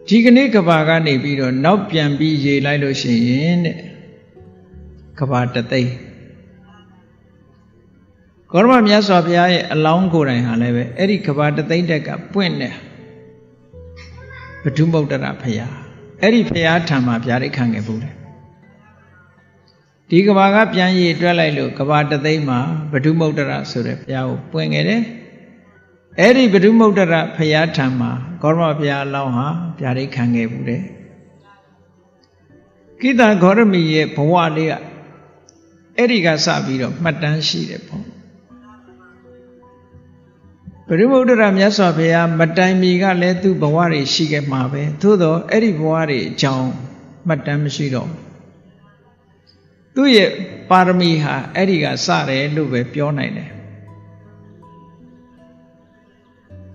ဒီကနေ့ကဘာကနေပြီးတော့နောက်ပြန်ပြီးရေးလိုက်လို့ရှိရင်တဲ့ကဘာတသိန်းဂေါရမမြတ်စွာဘုရားရဲ့အလောင်းကိုယ်တိုင်ဟာလည်းပဲအဲ့ဒီကဘာတသိန်းတက်ကပွင့်နေဘဒုမုဒ္ဒရဘုရားအဲ့ဒီဘုရားထံမှာဗျာဒိတ်ခံခဲ့ဘူးတယ်ဒီကဘာကပြန်ရည်တွက်လိုက်လို့ကဘာတသိန်းမှာဘဒုမုဒ္ဒရဆိုတဲ့ဘုရားကိုပွင့်ခဲ့တယ်အဲ့ဒီဘဒုမုဒ္ဒရဘုရားထံမှာဂေါရမဘုရားအလောင်းဟာဗျာဒိတ်ခံခဲ့ဘူးတယ်ကိတဂေါရမီရဲ့ဘဝလေးကအဲ့ဒီကစပြီးတော့မှတ်တမ်းရှိတယ်ပေါ့ဘဒုမုဒ္ဒရမြတ်စွာဘုရားမတိုင်မီကလည်းသူ့ဘဝတွေရှိခဲ့မှာပဲသို့တော့အဲ့ဒီဘဝတွေအကြောင်းမှတ်တမ်းမရှိတော့သူ့ရဲ့ပါရမီဟာအဲ့ဒီကစတယ်လို့ပဲပြောနိုင်တယ်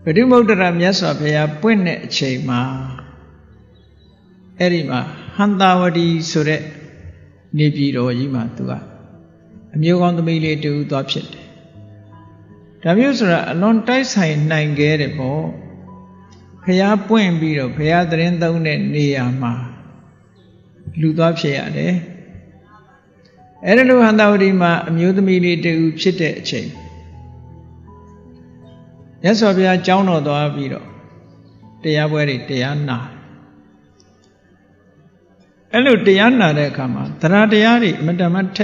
ဘဒုမုဒ္ဒရမြတ်စွာဘုရားပွင့်တဲ့အချိန်မှာအဲ့ဒီမှာဟန္တာဝတီဆိုတဲ့နေပြည်တော်ကြီးမှာသူကအမျိုးကောင်းသမီးလေးတူသွားဖြစ်တယ်ဒါမျိုးဆိုတာအလွန်တိုက်ဆိုင်နိုင်ခဲ့တယ်ပေါ့ဘုရားပွင့်ပြီးတော့ဘုရားသတင်းသုံးတဲ့နေရာမှာလူသွားဖြစ်ရတယ်အဲ့ဒါလိုဟန္တာဝတီမှာအမျိုးသမီးလေးတူဖြစ်တဲ့အချိန်မြတ်စွာဘုရားကျောင်းတော်သွားပြီးတော့တရားပွဲတွေတရားနာအဲ့လိုတရားနာတဲ့အခါမှာသရတရားတွေအမတမထ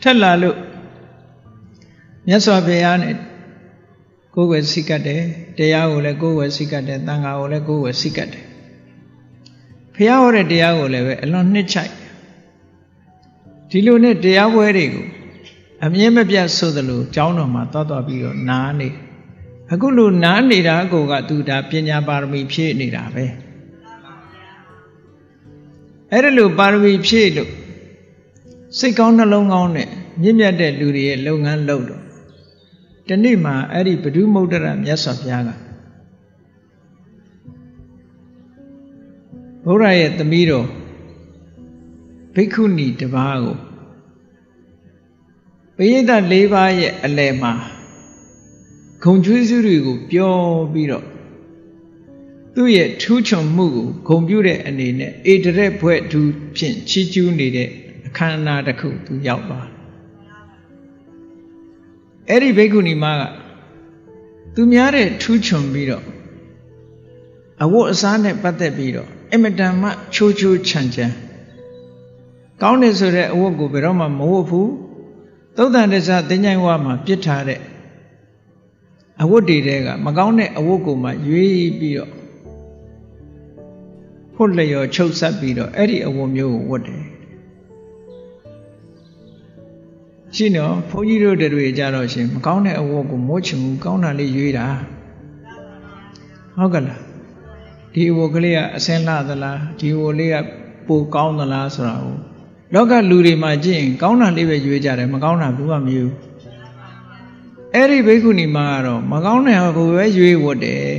က်လာလို့မြတ်စွာဘုရားနဲ့ကိုယ်ွယ်စိတ်ကတ်တယ်တရားကိုလည်းကိုယ်ွယ်စိတ်ကတ်တယ်သံဃာကိုလည်းကိုယ်ွယ်စိတ်ကတ်တယ်ဘုရားဟောတဲ့တရားကိုလည်းပဲအလွန်နှစ်ချိုက်ဒီလိုနဲ့တရားပွဲတွေကိုအမြဲမပြတ်ဆိုသလိုကျောင်းတော်မှာသွားပြီးတော့နားနေအခုလိုနားနေတာကိုကသူဒါပညာပါရမီဖြည့်နေတာပဲအဲ့ဒါလိုပါရမီဖြည့်လို့စိတ်ကောင်းနှလုံးကောင်းနဲ့မြင့်မြတ်တဲ့လူတွေရဲ့လုပ်ငန်းလုပ်တော့ဒီနေ့မှာအဲ့ဒီဘဒုမုဒ္ဒရမြတ်စွာဘုရားကဘုရားရဲ့သမီးတော်ဘိက္ခုနီတစ်ပါးကိုပရိသတ်၄ပါးရဲ့အလယ်မှာဂုံကျွေးစုတွေကိုပြောပြီးတော့သူ့ရဲ့ထူးချွန်မှုကိုဂုံပြုတဲ့အနေနဲ့ဧတရက်ဘွဲ့သူဖြင့်ချီးကျူးနေတဲ့အ အခမ်းအနားတစ်ခုသူရောက်သွားအဲ့ဒီဘိက္ခုနီမကသူများတဲ့ထူးချွန်ပြီးတော့အဝတ်အစားနဲ့ပတ်သက်ပြီးတော့အမတန်မှချိုးချိုးချမ်းချမ်းကောင်းတယ်ဆိုတဲ့အဝတ်ကိုဘယ်တော့မှမဝတ်ဘူးသုတ်တန်တစ္ဆသင်္ချိုင်းဝါမှာပြစ်ထားတဲ့အဝတ်တွေကမကောင်းတဲ့အဝတ်ကိုမှရွေးပြီးတော့ဖွတ်လျော်ချုပ်ဆက်ပြီးတော့အဲ့ဒီအဝတ်မျိုးကိုဝတ်တယ်ရှိနော်ဘုန်းကြီးတို့တွေကြတော့ရှင်မကောင်းတဲ့အဝတ်ကိုမိုးချင်ဘူးကောင်းတာလေးရွေးတာဟုတ်ကလားဒီအဝတ်ကလေးကအစင်းလှသလားဒီအဝတ်လေးကပိုကောင်းသလားဆိုတာကိုလောကလူတွေမှာကြည့်ရင်ကောင်းတာလေးပဲရွေးကြတယ်မကောင်းတာဘူးမှမရွေးဘူးအဲ့ဒီဘိက္ခုနီမကတော့မကောင်းတဲ့ဟာကိုပဲရွေးဝတ်တယ်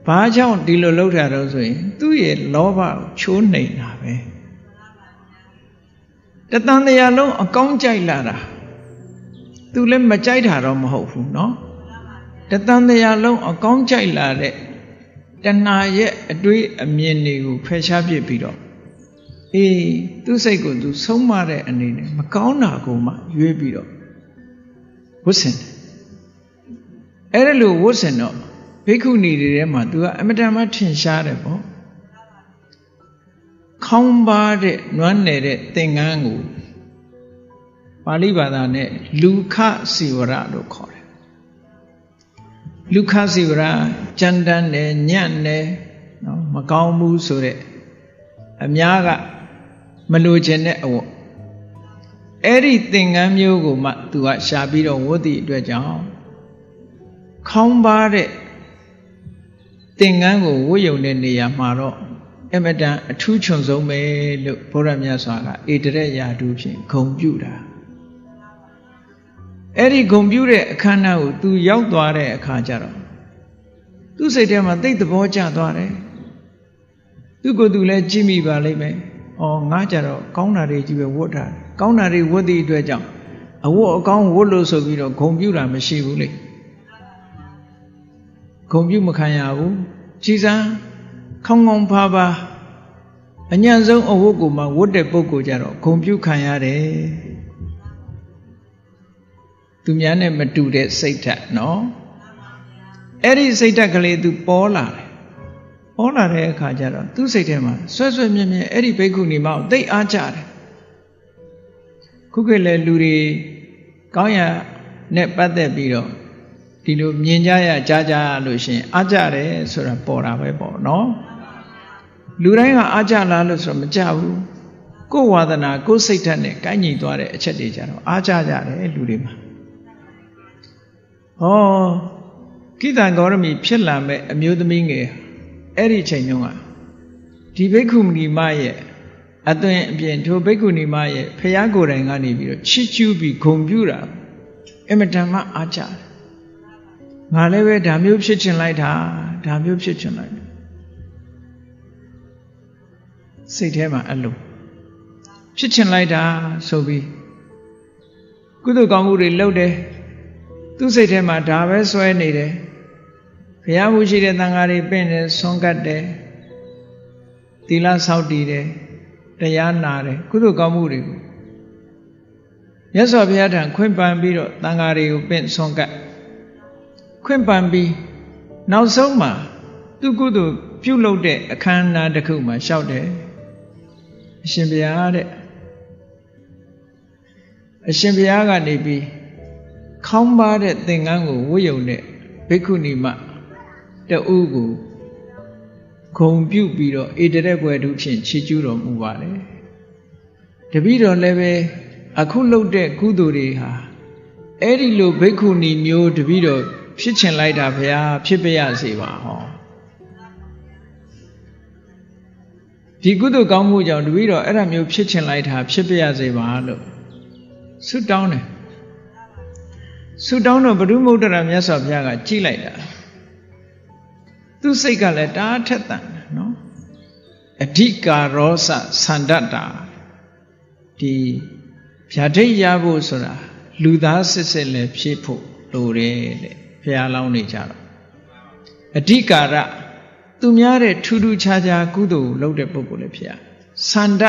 ဘာကြောင့်ဒီလိုလုပ်တာတော့ဆိုရင်သူ့ရဲ့လောဘကိုချိုးနှိမ်တာပဲတသံတရားလုံးအကောင်းကြိုက်လာတာသူလည်းမကြိုက်တာတော့မဟုတ်ဘူးเนาะတသံတရားလုံးအကောင်းကြိုက်လာတဲ့တဏှာရဲ့အတွေးအမြင်တွေကိုဖယ်ရှားပစ်ပြီးတော့အေးသူ့စိတ်ကိုသူဆုံးမတဲ့အနေနဲ့မကောင်းတာကိုမှရွေးပြီးတော့ဝတ်ဆင်တယ်အဲ့ဒါလို့ဝတ်ဆင်တော့ဘိက္ခုနီတွေထဲမှာသူကအမတန်မှထင်ရှားတယ်ပေါ့ခေါင်းပါတဲ့နွမ်းနယ်တဲ့သင်္ကန်းကိုပါဠိဘာသာနဲ့လူခစီဝရလို့ခေါ်တယ်လူခစီဝရကြမ်းတမ်းတယ်ညံ့တယ်နော်မကောင်းဘူးဆိုတဲ့အများကမလိုချင်တဲ့အဝတ်အဲ့ဒီသင်္ကန်းမျိုးကိုမှသူကရှာပြီးတော့ဝတ်သည့်အတွက်ကြောင့်ခေါင်းပါတဲ့သင်္ကန်းကိုဝတ်ယုံတဲ့နေရာမှာတော့အမတန်အထူးချွန်ဆုံးပဲလို့ဘုရားမြတ်စွာကဧတရက်ရာဓုဖြင့်ဂုံပြုတာအဲ့ဒီဂုံပြုတဲ့အခမ်းအနားကိုသူရောက်သွားတဲ့အခါကျတော့သူ့စိတ်ထဲမှာသိသဘောကျသွားတယ်သူကိုယ်သူလည်းကြည့်မိပါလိမ့်မယ်။အော်ငါကြတော့ကောင်းတာတွေကြီးပဲဝတ်တာကောင်းတာတွေဝတ်သည့်အတွက်ကြောင့်အဝတ်အကောင်းဝတ်လို့ဆိုပြီးတော့ဂုံပြုတာမရှိဘူးလေဂုံပြုမခံရဘူးကြည်စမ်းခေါင်းကောင်းဖားပါအညံ့ဆုံးအဝတ်ကိုမှဝတ်တဲ့ပုဂ္ဂိုလ်ကြတော့ဂုံပြုခံရတယ်သူများနဲ့မတူတဲ့စိတ်ဓာတ်နော်အဲ့ဒီစိတ်ဓာတ်ကလေးသူပေါ်လာတယ်ပေါ်လာတဲ့အခါကျတော့သူ့စိတ်ထဲမှာဆွဲဆွဲမြဲမြဲအဲ့ဒီဘိက္ခုနီမကိုသိအားကြတယ်ခုခေတ်လေလူတွေကောင်းရနဲ့ပတ်သက်ပြီးတော့ဒီလိုမြင်ကြရကြားကြလို့ရှိရင်အားကြတယ်ဆိုတာပေါ်တာပဲပေါ့နော်လူတိုင်းကအားကြလားလို့ဆိုတော့မကြဘူးကိုယ်ဝါဒနာကိုယ်စိတ်ဓာတ်နဲ့ကိုင်းညီသွားတဲ့အချက်တွေကြတော့အားကြကြတယ်လူတွေမှာဟောကိတံဂေါရမီဖြစ်လာမဲ့အမျိုးသမီးငယ်အဲ့ဒီအချိန်တုန်းကဒီဘိက္ခုနီမရဲ့အသွင်အပြင်ထိုဘိက္ခုနီမရဲ့ဖျားကိုယ်တိုင်ကနေပြီးတော့ချစ်ကျူးပြီးဂုံပြူတာအမတန်မှအားကြတယ်ငါလည်းပဲဒါမျိုးဖြစ်ချင်လိုက်တာဒါမျိုးဖြစ်ချင်လိုက်စိတ်ထဲမှာအဲ့လိုဖြစ်ချင်လိုက်တာဆိုပြီးကုသိုလ်ကောင်းမှုတွေလုပ်တယ်သူ့စိတ်ထဲမှာဒါပဲစွဲနေတယ်ဘုရားမှုရှိတဲ့သံဃာတွေပင့်တယ်ဆွမ်းကတ်တယ်သီလဆောက်တည်တယ်တရားနာတယ်ကုသိုလ်ကောင်းမှုတွေကိုမြတ်စွာဘုရားထံခွင့်ပန်ပြီးတော့သံဃာတွေကိုပင့်ဆွမ်းကတ်ခွင့်ပန်ပြီးနောက်ဆုံးမှာသူကုသိုလ်ပြုလုပ်တဲ့အခမ်းအနားတစ်ခုမှာလျှောက်တယ်အရှင်ဘုရားတဲ့အရှင်ဘုရားကနေပြီးခေါင်းပါတဲ့သင်္ကန်းကိုဝတ်ယုံတဲ့ဘိက္ခုနီမတူကိုဂုံပြုပြီးတော့ဧတရက်ဘွယ်သူဖြင့်ချီးကျူးတော်မူပါတယ်တပည့်တော်လည်းပဲအခုလုပ်တဲ့ကုသိုလ်တွေဟာအဲ့ဒီလိုဘိက္ခုနီမျိုးတပည့်တော်ဖြစ်ချင်လိုက်တာဗျာဖြစ်ပါရစေပါဟောဒီကုသိုလ်ကောင်းမှုကြောင့်တပည့်တော်အဲ့ဒါမျိုးဖြစ်ချင်လိုက်တာဖြစ်ပါရစေပါလို့ဆုတောင်းတယ်ဆုတောင်းတော့ဘုရုမုဒ္ဒရာမြတ်စွာဘုရားကကြည်လိုက်တာသူစိတ်ကလည်းတအားထက်သန်တယ်နော်အဓိကာရောစသန္တတာဒီဗျာဒိတ်ရဖို့ဆိုတာလူသားစစ်စစ်လည်းဖြစ်ဖို့လိုတယ်တဲ့ဘုရားလောင်းနေကြတော့အဓိကာရသူများတဲ့ထူးထူးခြားခြားကုသိုလ်လုပ်တဲ့ပုဂ္ဂိုလ်လည်းဖြစ်ရသန္တ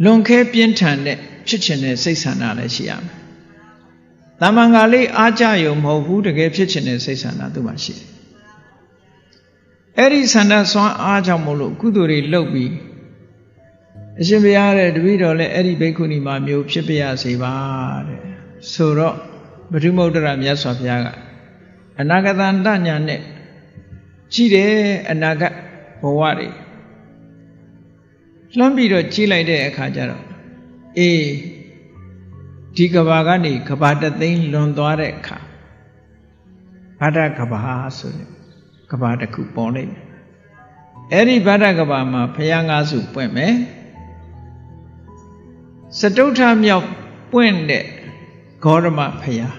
လွန်ခဲပြင်းထန်တဲ့ဖြစ်ချင်တဲ့စိတ်ဆန္ဒလည်းရှိရမယ်။တမန်ကလေးအားကြယုံမဟုတ်ဘူးတကယ်ဖြစ်ချင်တဲ့စိတ်ဆန္ဒသူ့မှာရှိတယ်။အဲ့ဒီဆန္ဒစွမ်းအားကြောင့်မို့လို့ကုသိုလ်တွေလုပ်ပြီးအရှင်ဘုရားတဲ့တပည့်တော်လည်းအဲ့ဒီဘိက္ခုနီမမျိုးဖြစ်ပြရစေပါတဲ့။ဆိုတော့ပထမုဒ္ဒရာမြတ်စွာဘုရားကအနာဂတန္တညာနဲ့ကြည့်တယ်အနာဂတ်ဘဝတွေလှမ်းပြီးတော့ကြည့်လိုက်တဲ့အခါကျတော့အေးဒီကဘာကနေကဘာတသိန်းလွန်သွားတဲ့အခါဗဒ္ဒကဘာဆိုတဲ့ကဘာတစ်ခုပေါ်လိုက်တယ်အဲ့ဒီဗဒ္ဒကဘာမှာဘုရားငါးစုပွင့်မယ်စတုထမြောက်ပွင့်တဲ့ဂေါရမဘုရား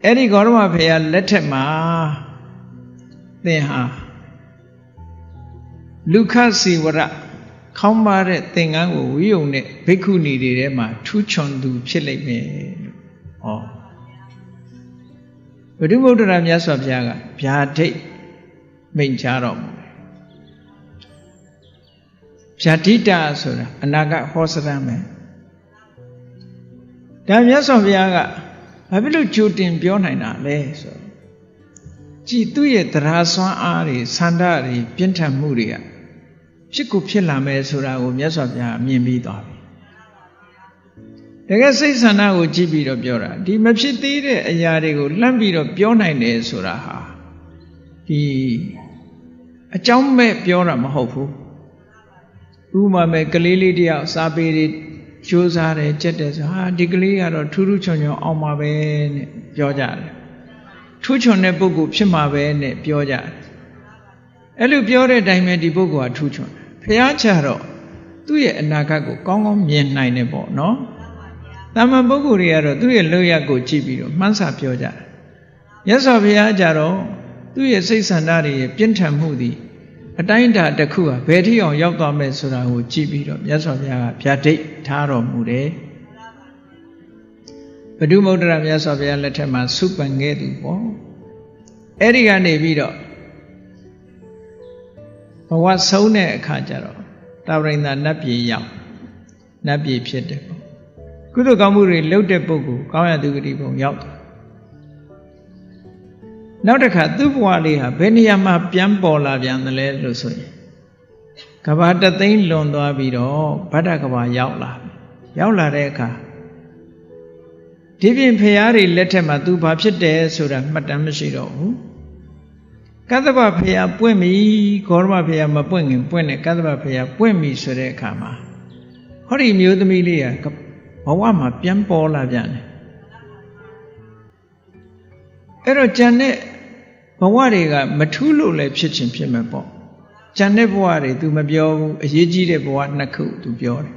အဲ့ဒီဂေါရမဘုရားလက်ထက်မှာသင်ဟာလူခစီဝရခေါင်းပါတဲ့သင်္ကန်းကိုဝိယုံတဲ့ဘိက္ခုနီတွေထဲမှာထူးချွန်သူဖြစ်လိမ့်မယ်လို့ဘုဒ္ဓဗုဒ္ဓရာမြတ်စွာဘုရားကဗျာဒိတ်မိန့်ကြားတော်မူတယ်ဗျာဒိတာဆိုတာအနာဂတ်ဟောစရမ်းပဲဒါမြတ်စွာဘုရားကဘာဖြစ်လို့ကြိုတင်ပြောနိုင်တာလဲဆိုကြည်သူ့ရဲ့တရားစွမ်းအားတွေဆန္ဒတွေပြင်းထန်မှုတွေကဖြစ်ကိုဖြစ်လာမယ်ဆိုတာကိုမြတ်စွာဘုရားမြင်ပြီးသွားပြီတကယ်စိတ်ဆန္ဒကိုကြည့်ပြီးတော့ပြောတာဒီမဖြစ်သေးတဲ့အရာတွေကိုလှမ်းပြီးတော့ပြောနိုင်တယ်ဆိုတာဟာဒီအကြောင်းမဲ့ပြောတာမဟုတ်ဘူးဥပမာမဲ့ကလေးလေးတယောက်စာပေတွေကြိုးစားတယ်ကြက်တယ်ဆိုဟာဒီကလေးကတော့ထူးထူးချွန်ချွန်အောင်ပါပဲနဲ့ပြောကြတယ်ထူးချွန်တဲ့ပုဂ္ဂိုလ်ဖြစ်မှာပဲနဲ့ပြောကြတယ်အဲ့လိုပြောတဲ့အတိုင်းပဲဒီပုဂ္ဂိုလ်ကထူးချွန်တယ်ဘုရားချတော့သူ့ရဲ့အနာဂတ်ကိုကောင်းကောင်းမြင်နိုင်တယ်ပေါ့နော်တာမန်ပုဂ္ဂိုလ်တွေကတော့သူ့ရဲ့လုပ်ရကိုကြည့်ပြီးတော့မှန်းဆပြောကြတယ်မြတ်စွာဘုရားကြတော့သူ့ရဲ့စိတ်ဆန္ဒတွေရဲ့ပြင်းထန်မှုသည်အတိုင်းအတာတစ်ခုဟာဘယ်ထိအောင်ရောက်သွားမယ်ဆိုတာကိုကြည့်ပြီးတော့မြတ်စွာဘုရားကဗျာဒိတ်ထားတော်မူတယ်ဘဒုမုဒ္ဒရာမြတ်စွာဘုရားလက်ထက်မှာစုပန်ခဲ့သူပေါ့အဲ့ဒီကနေပြီးတော့ဘဝဆုံးတဲ့အခါကျတော့တာဝရိန္ဒနတ်ပြည်ရောက်နတ်ပြည်ဖြစ်တယ်ပေါ့ကုသိုလ်ကောင်းမှုတွေလုပ်တဲ့ပုဂ္ဂိုလ်ကောင်းရသူဂတိဘုံရောက်တယ်နောက်တစ်ခါသူ့ဘဝလေးဟာဘယ်နေရာမှာပြန်ပေါ်လာပြန်တယ်လဲလို့ဆိုရင်ကဘာတသိန်းလွန်သွားပြီးတော့ဗဒ္ဒကဘာရောက်လာတဲ့အခါဒီပြင်ဖရာတွေလက်ထက်မှာသူဘာဖြစ်တယ်ဆိုတာမှတ်တမ်းမရှိတော့ဘူးကသဗ္ဗဖရာပွင့်ပြီဂေါရမဖရာမပွင့်ခင်ပွင့်တဲ့ကသဗ္ဗဖရာပွင့်ပြီဆိုတဲ့အခါမှာဟောဒီမျိုးသမီးလေးကဘဝမှာပြန်ပေါ်လာပြန်တယ်အဲ့တော့ကျန်တဲ့ဘဝတွေကမထူးလို့လည်းဖြစ်ချင်းဖြစ်မှာပေါ့ကျန်တဲ့ဘဝတွေ तू မပြောဘူးအရေးကြီးတဲ့ဘဝနှစ်ခု तू ပြောတယ်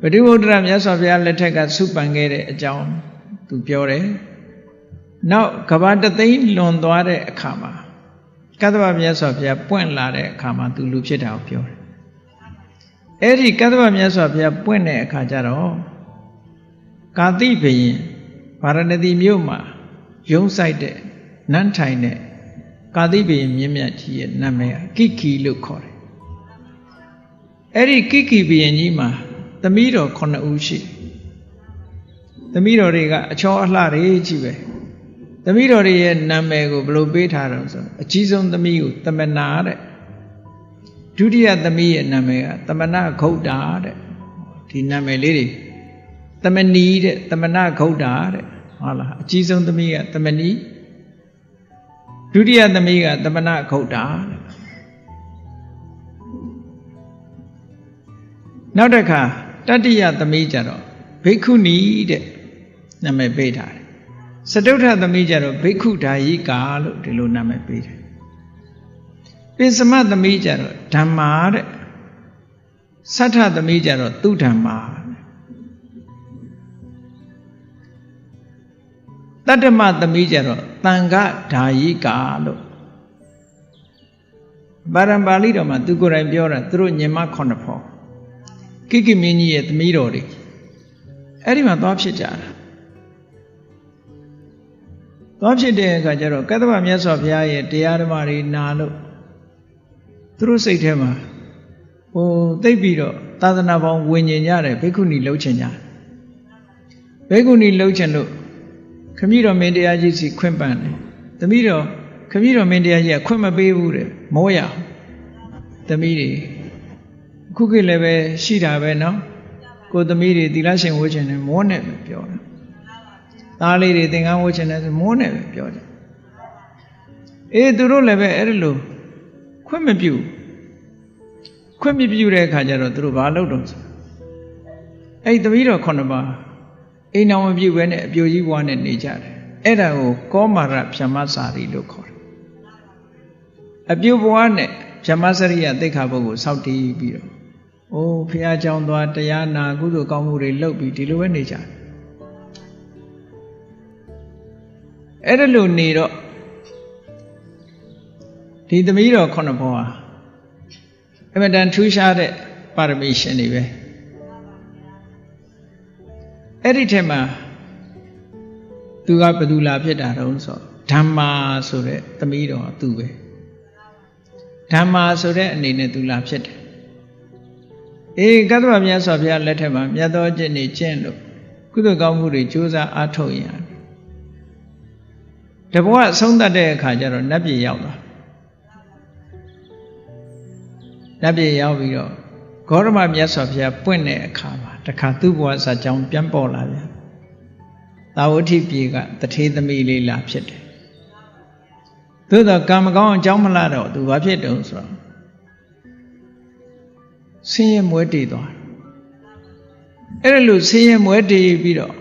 ဘဒုဝုဒ္ဒရာမြတ်စွာဘုရားလက်ထက်ကစုပန်ခဲ့တဲ့အကြောင်း तू ပြောတယ်နောက်ကဘာတသိန်းလွန်သွားတဲ့အခါမှာကသဗ္ဗမြတ်စွာဘုရားပွင့်လာတဲ့အခါမှာ तू လူဖြစ်တာကိုပြောတယ်အဲ့ဒီကသဗ္ဗမြတ်စွာဘုရားပွင့်တဲ့အခါကျတော့ကာတိဘုရင်ဗာရဏသီမြို့မှာရုံးဆိုင်တဲ့နန်းထိုင်တဲ့ကာတိဘုရင်မြင့်မြတ်ကြီးရဲ့နာမည်ကိကီလို့ခေါ်တယ်အဲ့ဒီကိကီဘုရင်ကြီးမှာသမီးတော်9ဦးရှိသမီးတော်တွေကအချောအလှတွေကြီးပဲသမီးတော်တွေရဲ့နာမည်ကိုဘယ်လိုပေးထားတော့ဆိုအကြီးဆုံးသမီးကိုသမနာတဲ့ဒုတိယသမီးရဲ့နာမည်ကသမနဂုတ်တာတဲ့ဒီနာမည်လေးတွေသမဏီတဲ့သမနဂုတ်တာတဲ့ဟုတ်လားအကြီးဆုံးသမီးကသမဏီဒုတိယသမီးကသမနဂုတ်တာတဲ့နောက်တစ်ခါတတိယသမီးကြတော့ဘိက္ခုနီတဲ့နာမည်ပေးထားတယ်စတုထသမီးကြတော့ဘိက္ခုဓာယိကာလို့ဒီလိုနာမည်ပေးတယ်ပိစမသမီးကြတော့ဓမ္မာတဲ့ဆဋ္ဌသမီးကြတော့သူဓမ္မာတတ္တမသမီးကြတော့တန်ခဓာယိကာလို့ပါရံပါဠိတော်မှာသူကိုယ်တိုင်ပြောတာသူတို့ညီမ9ဖော်ကိကိမင်းကြီးရဲ့သမီးတော်တွေအဲ့ဒီမှာသွားဖြစ်ကြတာသွားဖြစ်တဲ့အခါကျတော့ကသဗ္ဗမြတ်စွာဘုရားရဲ့တရားဓမ္မတွေနာလို့သူတို့စိတ်ထဲမှာ သိပ်ပြီးတော့သာသနာပေါင်းဝင်ញင်ကြတယ်ဘိက္ခုနီလှုပ်ချင်ကြတယ်ဘိက္ခုနီလှုပ်ချင်လို့ခမည်းတော်မင်းတရားကြီးစီခွင့်ပန်တယ်သမီးတော်ခမည်းတော်မင်းတရားကြီးကခွင့်မပေးဘူးတဲ့မောရသမီးတွေအခုခေတ်လည်းပဲရှိတာပဲနော်ကိုသမီးတွေသီလရှင်ဝှချင်တယ်မောနဲ့ပဲပြောတာသားလေးတွေသင်္ကန်းဝှချင်တယ်ဆိုမောနဲ့ပဲပြောတယ်သူတို့လည်းပဲအဲ့လိုခွင့်မပြုတဲ့အခါကျတော့သူတို့ဘာလုပ်တော့ဆိုအဲ့သမီးတော်9ပါးအိမ်တော်မပြုတ်ပဲနဲ့အပြိုကြီးဘွားနဲ့နေကြတယ်အဲ့ဒါကိုကောမာရဗြဟ္မစာရီလို့ခေါ်တယ်အပြိုဘွားနဲ့ဗြဟ္မစရိယသိက္ခာပုဒ်ကိုစောင့်တည်ပြီးတော့ဘုရားကျောင်းသွားတရားနာကုသိုလ်ကောင်းမှုတွေလုပ်ပြီးဒီလိုပဲနေကြတယ်အဲ့ဒါလို့နေတော့ဒီသမီးတော်9ပါးဟာအမှန်တန်ထူးခြားတဲ့ပါရမီရှင်တွေပဲအဲ့ဒီထက်မှာသူကဘယ်သူလာဖြစ်တာတုံးဆိုဓမ္မာဆိုတဲ့သမီးတော်သူပဲဓမ္မာဆိုတဲ့အနေနဲ့သူလာဖြစ်တယ်ကတ္တဗမြတ်စွာဘုရားလက်ထက်မှာမြတ်သောကျင့်နေကျင့်လို့ကုသိုလ်ကောင်းမှုတွေကြိုးစားအားထုတ်ရင်တဘဝအဆုံးသတ်တဲ့အခါကျတော့နတ်ပြည်ရောက်သွားနတ်ပြည်ရောက်ပြီးတော့ဂေါရမမြတ်စွာဘုရားပွင့်တဲ့အခါမှာတခါသူ့ဘဝဇာကြောင်းပြန်ပေါ်လာပြန်သာဝတိပြည်ကတထေသမီးလေးလာဖြစ်တယ်သို့တော့ကံမကောင်းအကြောင်းမလားတော့သူဘာဖြစ်တုံးဆိုတော့ဆင်းရဲမွဲတေသွားအဲ့ဒါလို့ဆင်းရဲမွဲတေပြီးတော့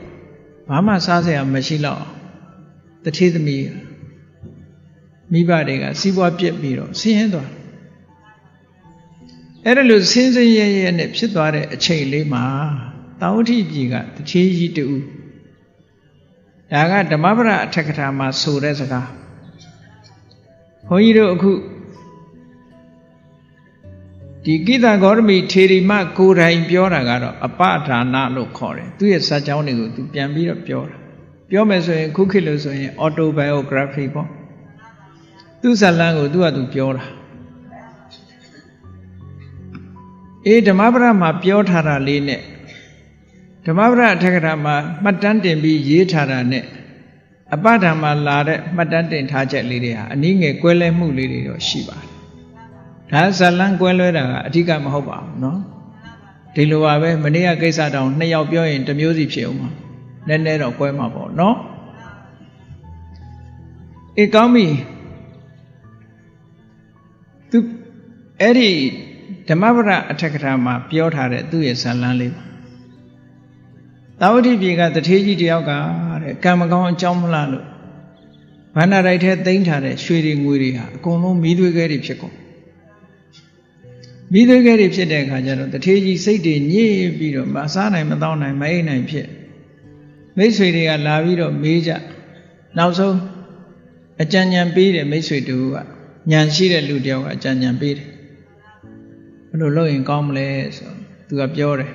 ဘာမှစားစရာမရှိတော့တထေသမီးမိဘတွေကစီးပွားပြက်ပြီးတော့ဆင်းရဲသွားအဲ့ဒါလို့ဆင်းရဲရဲနဲ့ဖြစ်သွားတဲ့အချိန်လေးမှာသာဝတိပြည်ကတထေကြီးတူဒါကဓမ္မပဒအထက်ကထာမှာဆိုတဲ့စကားဘုန်းကြီးတို့အခုဒီကိတဂေါရမီထေရီမကိုယ်တိုင်ပြောတာကတော့အပဒါနလို့ခေါ်တယ်သူရဲ့ဇာတ်ကြောင်းတွေကိုသူပြန်ပြီးတော့ပြောမယ်ဆိုရင်ခုခေတ်လို့ဆိုရင် autobiography ပေါ့သူဇာတ်လမ်းကိုသူကသူပြောတာဓမ္မပဒမှာပြောထားတာလေးနဲ့ဓမ္မပဒအထက်ကထာမှာမှတ်တမ်းတင်ပြီးရေးထားတာနဲ့အပဒါမှာလာတဲ့မှတ်တမ်းတင်ထားချက်လေးတွေဟာအနည်းငယ်ကွဲလဲမှုလေးတွေတော့ရှိပါတယ်ဒါဇာလန်းကွဲလွဲတာကအဓိကမဟုတ်ပါဘူးเนาะဒီလိုပါပဲမနေ့ကကိစ္စတောင်2ယောက်ပြောရင်တစ်မျိုးစီဖြစ်အောင်ပါနည်းနည်းတော့ကွဲမှာပေါ့เนาะကောင်းပြီသူအဲ့ဒီဓမ္မပဒအထက်ကထာမှာပြောထားတဲ့သူ့ရဲ့ဇာလန်းလေးသာဝတိပြည်ကတထေးကြီးတယောက်ကတဲ့ကံမကောင်းအကြောင်းမလားလို့ဗန္ဒာတိုက်ထဲသိမ်းထားတဲ့ရွှေတွေငွေတွေဟာအကုန်လုံးမီးသွေးခဲတွေဖြစ်ကုန်မီးသွေးခဲတွေဖြစ်တဲ့အခါကျတော့တထေးကြီးစိတ်တွေညစ်ပြီးတော့မစားနိုင်မသောနိုင်မအိပ်နိုင်ဖြစ်မိတ်ဆွေတွေကလာပြီးတော့မေးကြနောက်ဆုံးအကြံဉာဏ်ပေးတယ်မိတ်ဆွေတူကဉာဏ်ရှိတဲ့လူတယောက်ကအကြံဉာဏ်ပေးတယ်ဘယ်လိုလုပ်ရင်ကောင်းမလဲဆိုသူကပြောတယ်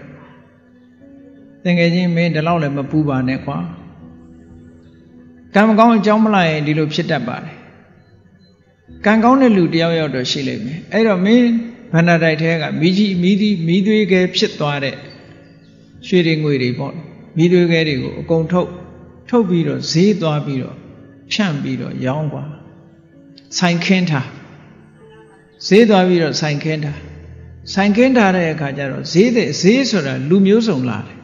တကယ်ချင်းမင်းဒီလောက်လည်းမပူပါနဲ့ကွာကံမကောင်းအကြောင်းမလားရင်ဒီလိုဖြစ်တတ်ပါတယ်ကံကောင်းတဲ့လူတယောက်တော့ရှိလိမ့်မယ်အဲ့တော့မင်းဗန္ဒာတိုက်ထဲကမီးသွေးခဲဖြစ်သွားတဲ့ရွှေတွေငွေတွေပေါ့မီးသွေးခဲတွေကိုအကုန်ထုတ်ပြီးတော့ဈေးသွားပြီးတော့ဖြန့်ပြီးတော့ရောင်းကွာဆိုင်ခင်းထားဈေးသွားပြီးတော့ဆိုင်ခင်းထားတဲ့အခါကျတော့ဈေးဆိုတာလူမျိုးစုံလာတယ်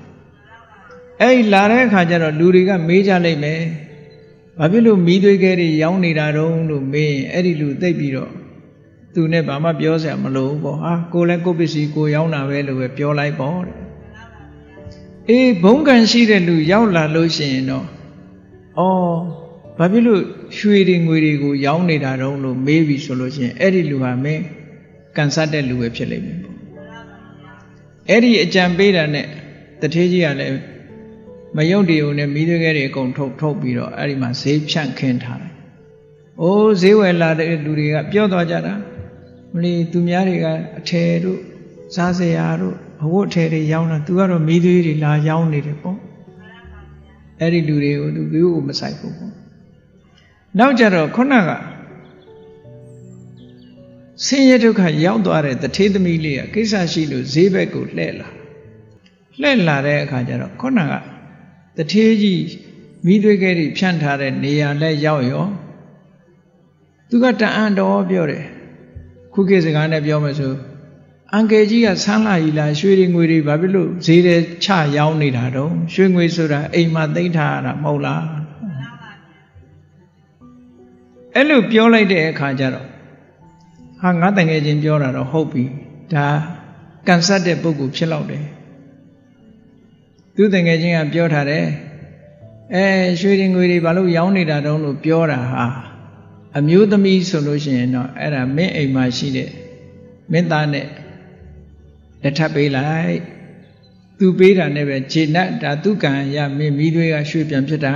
အဲ့လာတဲ့အခါကျတော့လူတွေကမေးကြလိမ့်မယ်ဘာဖြစ်လို့မီးသွေးခဲတွေရောင်းနေတာတုံးလို့မေးရင်အဲ့ဒီလူသိပ်ပြီးတော့သူနဲ့ဘာမှပြောစရာမလိုဘူးပေါ့ဟာကိုလည်းကိုပစ္စည်းကိုရောင်းတာပဲလို့ပဲပြောလိုက်ပေါ့တဲ့ဘုံကံရှိတဲ့လူရောက်လာလို့ရှိရင်တော့ဘာဖြစ်လို့ရွှေတွေငွေတွေကိုရောင်းနေတာတုံးလို့မေးပြီဆိုလို့ရှိရင်အဲ့ဒီလူဟာမင်းကံစားတဲ့လူပဲဖြစ်လိမ့်မယ်ပေါ့အဲ့ဒီအကြံပေးတာနဲ့တထေးကြီးကလည်းမယုတ်တွေကိုနဲ့မီးသွေးခဲတွေအကုန်ထုတ်ပြီးတော့အဲ့ဒီမှာဈေးဖြန့်ခင်းထားတယ်ဈေးဝယ်လာတဲ့လူတွေကပြောသွားကြတာမလီသူများတွေကအထည်တို့စားစရာတို့အဝတ်အထည်တွေရောင်းတာသူကတော့မီးသွေးတွေလာရောင်းနေတယ်ပေါ့အဲ့ဒီလူတွေကိုသူဘယ်ကိုမဆိုင်ဘူးပေါ့နောက်ကြတော့ခုနက ဆင်းရဲဒုက္ခရောက်သွားတဲ့တထေးသမီးလေးကကိစ္စရှိလို့ဈေးဘက်ကိုလှည့်လာတဲ့အခါကျတော့ခုနကတထေးကြီးမိသွေးကဲတွေဖြန့်ထားတဲ့နေရာလဲရောက်ရောသူကတအံ့တော်ပြောတယ်ခုခေတ်စကားနဲ့ပြောမယ်ဆိုအန်ကယ်ကြီးကဆန်းလာကြီးလားရွှေတွေငွေတွေဘာဖြစ်လို့ဈေးထဲချရောင်းနေတာတော့ရွှေငွေဆိုတာအိမ်မှာသိမ်းထားရတာမဟုတ်လားအဲ့လိုပြောလိုက်တဲ့အခါကျတော့ဟာငါတကယ်ချင်းပြောတာတော့ဟုတ်ပြီဒါကန်ဆတ်တဲ့ပုဂ္ဂိုလ်ဖြစ်လောက်တယ်သူတကယ်ချင်းကပြောထားတယ်ရွှေတွေငွေတွေဘာလို့ရောင်းနေတာတုံးလို့ပြောတာဟာအမျိုးသမီးဆိုလို့ရှိရင်တော့အဲ့ဒါမင်းအိမ်မှာရှိတဲ့မင်းသားနဲ့လက်ထပ်ပေးလိုက်သူပေးတာနဲ့ပဲခြေနဲ့ဒါသူကံရမင်းမိသွေးကရွှေပြန်ဖြစ်တာ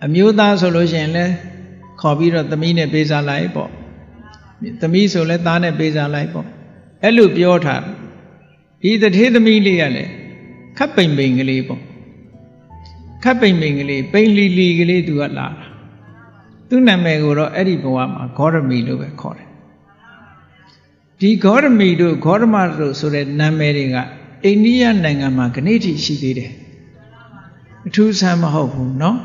အမျိုးသားဆိုလို့ရှိရင်လဲခေါ်ပြီးတော့သမီးနဲ့ပေးစားလိုက်ပေါ့သမီးဆိုလဲသားနဲ့ပေးစားလိုက်ပေါ့အဲ့လိုပြောထားဒီတထေးသမီးလေးကလည်းခပ်ပိန်ပိန်ကလေးပေါ့ခပ်ပိန်ပိန်ကလေးပိန်လီလီကလေးသူကလာတာသူ့နာမည်ကိုတော့အဲ့ဒီဘဝမှာဂေါရမီလို့ပဲခေါ်တယ်ဒီဂေါရမီတို့ဂေါရမတို့ဆိုတဲ့နာမည်တွေကအိန္ဒိယနိုင်ငံမှာခဏိတိရှိသေးတယ်အထူးဆန်းမဟုတ်ဘူးเนาะ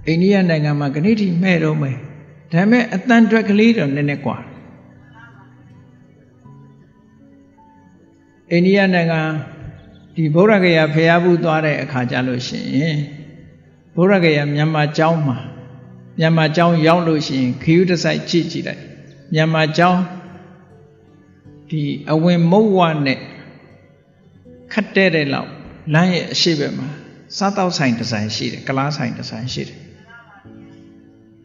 အိန္ဒိယနိုင်ငံမှာခဏိတိမဲ့တော့မယ်ဒါပေမဲ့အတန်တွက်ကလေးတော့နည်းနည်းกว่าအိန္ဒိယနိုင်ငံဒီဗုဒ္ဓဂယာဖျားဘူးသွားတဲ့အခါကျလို့ရှိရင်ဗုဒ္ဓဂယာမြန်မာကျောင်းမှာမြန်မာကျောင်းရောက်လို့ရှိရင်ခရူးတစ်ဆိုင်ကြည့်လိုက်မြန်မာကျောင်းဒီအဝင်မုတ်ဝနဲ့ခတ်တဲ့လောက်လမ်းရဲ့အရှိဘက်မှာစားတောက်ဆိုင်တစ်ဆိုင်ရှိတယ်ကလားဆိုင်တစ်ဆိုင်ရှိတယ်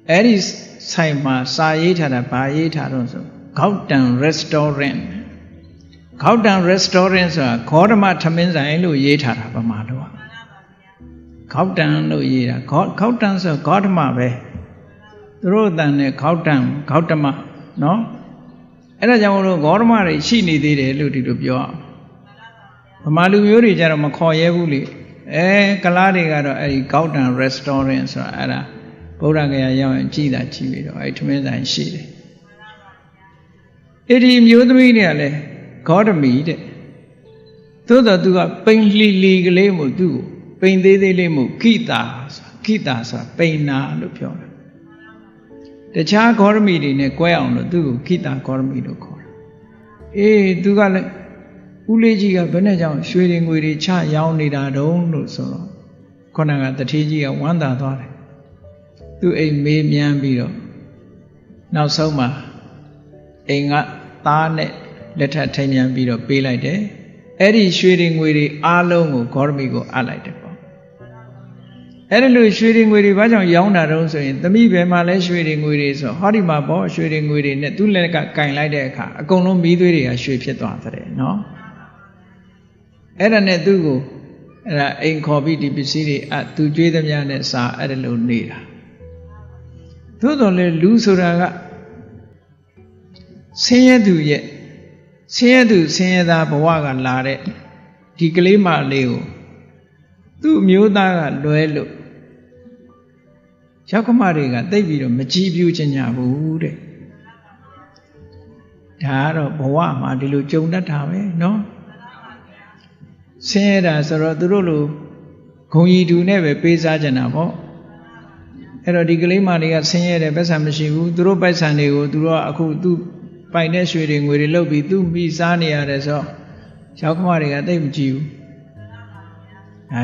အဲ့ဒီဆိုင်မှာစာရေးထားတာဘာရေးထားတော့ဆိုဂေါက်တန် restaurant ဂေါက်တန် restaurant ဆိုတာဂေါရမထမင်းဆိုင်လို့ရေးထားတာပမာတော့ဂေါက်တန်လို့ရေးတာဂေါက်တန်ဆိုဂေါတမပဲသူတို့အတန်နဲ့ဂေါက်တန်ဂေါတမနော်အဲ့ဒါကြောင့်မလို့ဂေါတမတွေရှိနေသေးတယ်လို့ဒီလိုပြောအောင်ဗမာလူမျိုးတွေကြတော့မခေါ်ရဲဘူးလေကလားတွေကတော့အဲ့ဒီဂေါက်တန် restaurant ဆိုတာအဲ့ဒါဗုဒ္ဓဂယာရောက်ရင်ကြည်တာကြည်ပြီးတော့အဲ့ထမင်းဆိုင်ရှိတယ်အဲ့ဒီမျိုးသမီးတွေကလည်းဂေါတမီတဲ့သို့တော့သူကပိန်လီလီကလေးမို့သူ့ကိုပိန်သေးသေးလေးမို့ခိတာဆိုတာပိန်နာလို့ပြောတယ်တခြားဂေါရမီတွေနဲ့꿰အောင်လို့သူ့ကိုခိတာဂေါရမီလို့ခေါ်တယ်သူကလည်းဦးလေးကြီးကဘယ်နဲ့ကြောင့်ရွှေတွေငွေတွေချရောင်းနေတာတုံးလို့ဆိုတော့ခုနကတထေးကြီးကဝမ်းသာသွားတယ်သူ့အိမ်မေးမြန်းပြီးတော့နောက်ဆုံးမှာအိမ်ကသားနဲ့လက်ထပ်ထိန်ပြန်ပြီးတော့ပေးလိုက်တယ်အဲ့ဒီရွှေတွေငွေတွေအားလုံးကိုဂေါရမီကိုအပ်လိုက်တယ်ပေါ့အဲ့ဒါလို့ရွှေတွေငွေတွေဘာကြောင့်ရောင်းတာတုံးဆိုရင်သမီးဘယ်မှာလဲရွှေတွေငွေတွေဆိုဟောဒီမှာပေါ့ရွှေတွေငွေတွေနဲ့သူ့လက်ကကင်လိုက်တဲ့အခါအကုန်လုံးမီးသွေးတွေကရွှေဖြစ်သွားတယ်နော်အဲ့ဒါနဲ့သူ့ကိုအဲ့ဒါအိမ်ခေါ်ပြီးဒီပစ္စည်းတွေသူကြွေးသမျှနဲ့စာအဲ့ဒါလို့နေတာသို့တော်လေလူဆိုတာကဆင်းရဲသူရဲ့ဆင်းရဲသူဆင်းရဲသားဘဝကလာတဲ့ဒီကလေးမလေးကိုသူ့မျိုးသားကလွဲလို့ယောက်ျမတွေကတိတ်ပြီးတော့မကြည်ပြူချင်ကြဘူးတဲ့ဒါကတော့ဘဝမှာဒီလိုကြုံတတ်တာပဲเนาะဆင်းရဲတာဆိုတော့သူတို့လိုဂုံရီတူနဲ့ပဲပေးစားကြတာပေါ့အဲ့တော့ဒီကလေးမလေးကဆင်းရဲတယ်ပတ်စံမရှိဘူးသူတို့ပတ်စံတွေကိုသူတို့ကအခုသူပိုင်တဲ့ရွှေတွေငွေတွေလုပ်ပြီးသူမိစားနေရတယ်ဆိုယောက်ျမတွေကတိတ်မကြည့်ဘူး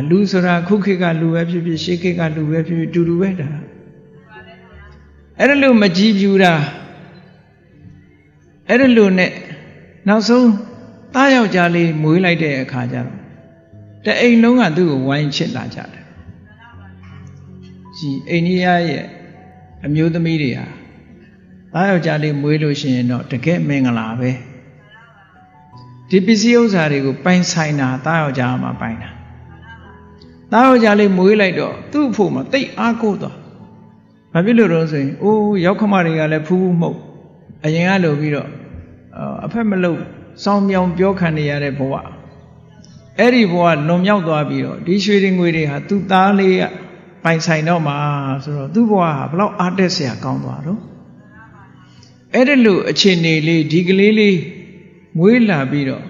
လူဆိုတာခုခေတ်ကလူပဲဖြစ်ဖြစ်ရှေးခေတ်ကလူပဲဖြစ်ဖြစ်တူတူပဲဒါအဲ့ဒါလို့မကြည့်ပြူတာအဲ့ဒါလို့နဲ့နောက်ဆုံးသားယောက်ျားလေးမွေးလိုက်တဲ့အခါကျတော့တအိမ်လုံးကသူ့ကိုဝိုင်းချစ်လာကြတယ်ဒီအိန္ဒိယရဲ့အမျိုးသမီးတွေဟာသားယောက်ျားလေးမွေးလို့ရှိရင်တော့တကယ်မင်္ဂလာပဲဒီပစ္စည်းဥစ္စာတွေကိုပိုင်ဆိုင်တာသားယောက်ျားမှာပိုင်တာသားယောက်ျားလေးမွေးလိုက်တော့သူ့အဖို့မှာတိတ်အားကိုးသွားဘာဖြစ်လို့တော့ဆိုရင်အိုးယောက်ျမတွေကလည်းဖူးဖူးမှုတ်အရင်ကလိုပြီးတော့အဖက်မလို့စောင်းမြောင်ပြောခံနေရတဲ့ဘဝအဲ့ဒီဘဝလွန်မြောက်သွားပြီးတော့ဒီရွှေတွေငွေတွေဟာသူ့သားလေးက ပိုင်ဆိုင်တော့မှာဆိုတော့သူ့ဘဝဟာဘလောက်အားတက်စရာကောင်းသွားတော့အဲ့ဒီလိုအခြေအနေလေးဒီကလေးလေးမွေးလာပြီးတော့